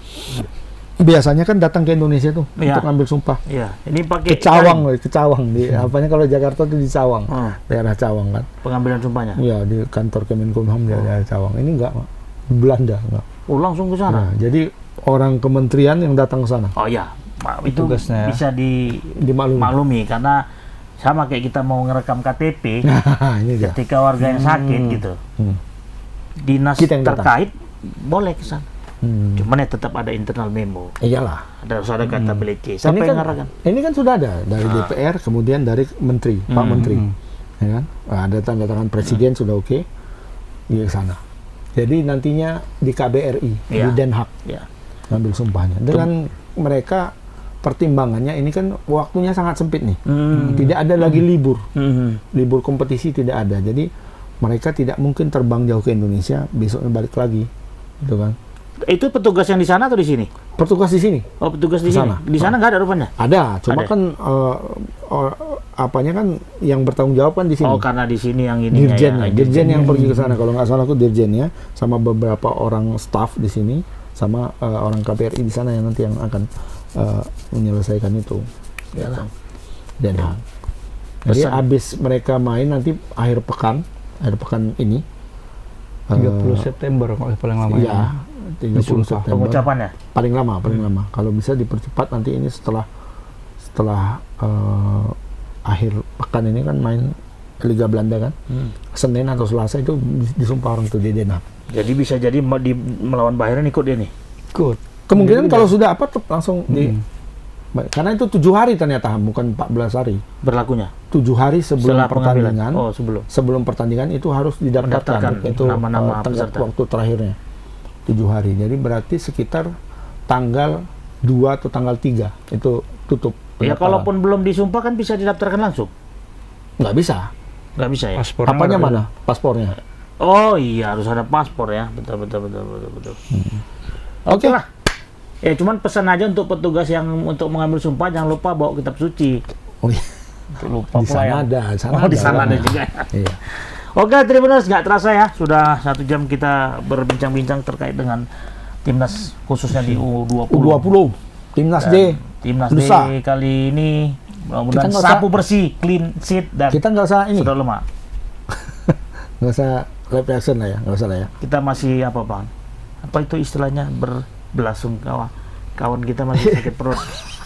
biasanya kan datang ke Indonesia tuh Iya. untuk ngambil sumpah. Iya, ini pakai Ke Cawang di apanya kalau Jakarta tuh di Cawang. Daerah Cawang kan. pengambilan sumpahnya. Iya, di kantor Kemenkumham di daerah Cawang. Ini enggak, Mak. Di Belanda enggak. Oh langsung ke sana. Nah, jadi orang kementerian yang datang ke sana. Oh ya, itu Tugasnya ya. bisa Dimaklumi. dimaklumi karena sama kayak kita mau ngerekam KTP, Nah, ini dia. ketika warga yang sakit gitu, dinas Kita yang datang. terkait boleh ke sana. Hmm. Cuman ya tetap ada internal memo, Iyalah. harus ada accountability. Siapa yang ngarahkan? Ini kan sudah ada dari DPR, kemudian dari Menteri, Pak Menteri, ya kan? Nah, ada tanda tangan Presiden sudah oke, dia ke sana. Jadi nantinya di KBRI, di Iya. Den Haag, Ya. ngambil sumpahnya. Dengan mereka pertimbangannya ini kan waktunya sangat sempit nih, tidak ada lagi libur kompetisi tidak ada. Jadi mereka tidak mungkin terbang jauh ke Indonesia, besoknya balik lagi, gitu kan? Itu petugas yang di sana atau di sini? Petugas di sini. Oh, petugas di Di sini. sana. Di sana nggak ada rupanya. Ada, cuma Ada. kan apanya kan yang bertanggung jawab kan di sini. Oh, karena di sini yang ininya Dirjennya, ya. dirjen yang pergi ke sana. Kalau nggak salah aku dirjennya sama beberapa orang staff di sini, sama orang KBRI di sana yang nanti yang akan menyelesaikan itu. Iyalah. Dan jadi Pesan. habis mereka main nanti akhir pekan ini 30 September kalau paling lama ya, 30 Disumpah. September. Pengucapannya. Paling lama. Kalau bisa dipercepat nanti ini setelah akhir pekan ini kan main Liga Belanda kan. Senin atau Selasa itu disumpah orang tuh di Den Haag. Jadi bisa jadi melawan Bayern ikut dia nih. Good. Kemungkinan kalau sudah langsung karena itu 7 hari ternyata, bukan 14 hari. Berlakunya. 7 hari sebelum Setelah pengambilan. pertandingan. Oh, sebelum. pertandingan itu harus didaftarkan. Mendaftarkan Itu nama-nama tenggat peserta. waktu terakhirnya. 7 hari. Jadi berarti sekitar tanggal 2 atau tanggal 3 itu tutup. Ya pendaftaran. kalaupun belum disumpah kan bisa didaftarkan langsung. Nggak bisa. Nggak bisa ya. Paspornya Apanya nggak ada. mana? Paspornya. Oh iya, harus ada paspor ya. Betul. Oke lah. Ya cuman pesan aja untuk petugas yang untuk mengambil sumpah jangan lupa bawa kitab suci. Oh iya. Lupa Di pula sana ya. ada. Di sana ada juga. Iya. Oke, Tribuners, nggak terasa ya, sudah 1 jam kita berbincang-bincang terkait dengan timnas khususnya di U20. U20. Timnas Dan D. Timnas Lusa. D kali ini mudah-mudahan Kita nggak sapu bersih, clean sheet dan Kita nggak usah ini. sudah lemah. Nggak usah live reaction lah ya, nggak usah lah ya. Kita masih apa bang? Apa itu istilahnya berbelasungkawa? Kawan kita masih sakit perut.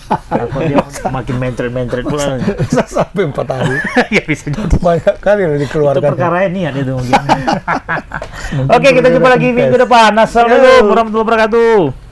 Kalau dia makin mentret pula. Bisa sampai 4 hari. Ya bisa jadi. Banyak kali loh Itu dikeluarkan. perkara ini ya itu mungkin. Oke, kita jumpa lagi minggu depan. Assalamualaikum warahmatullahi wabarakatuh.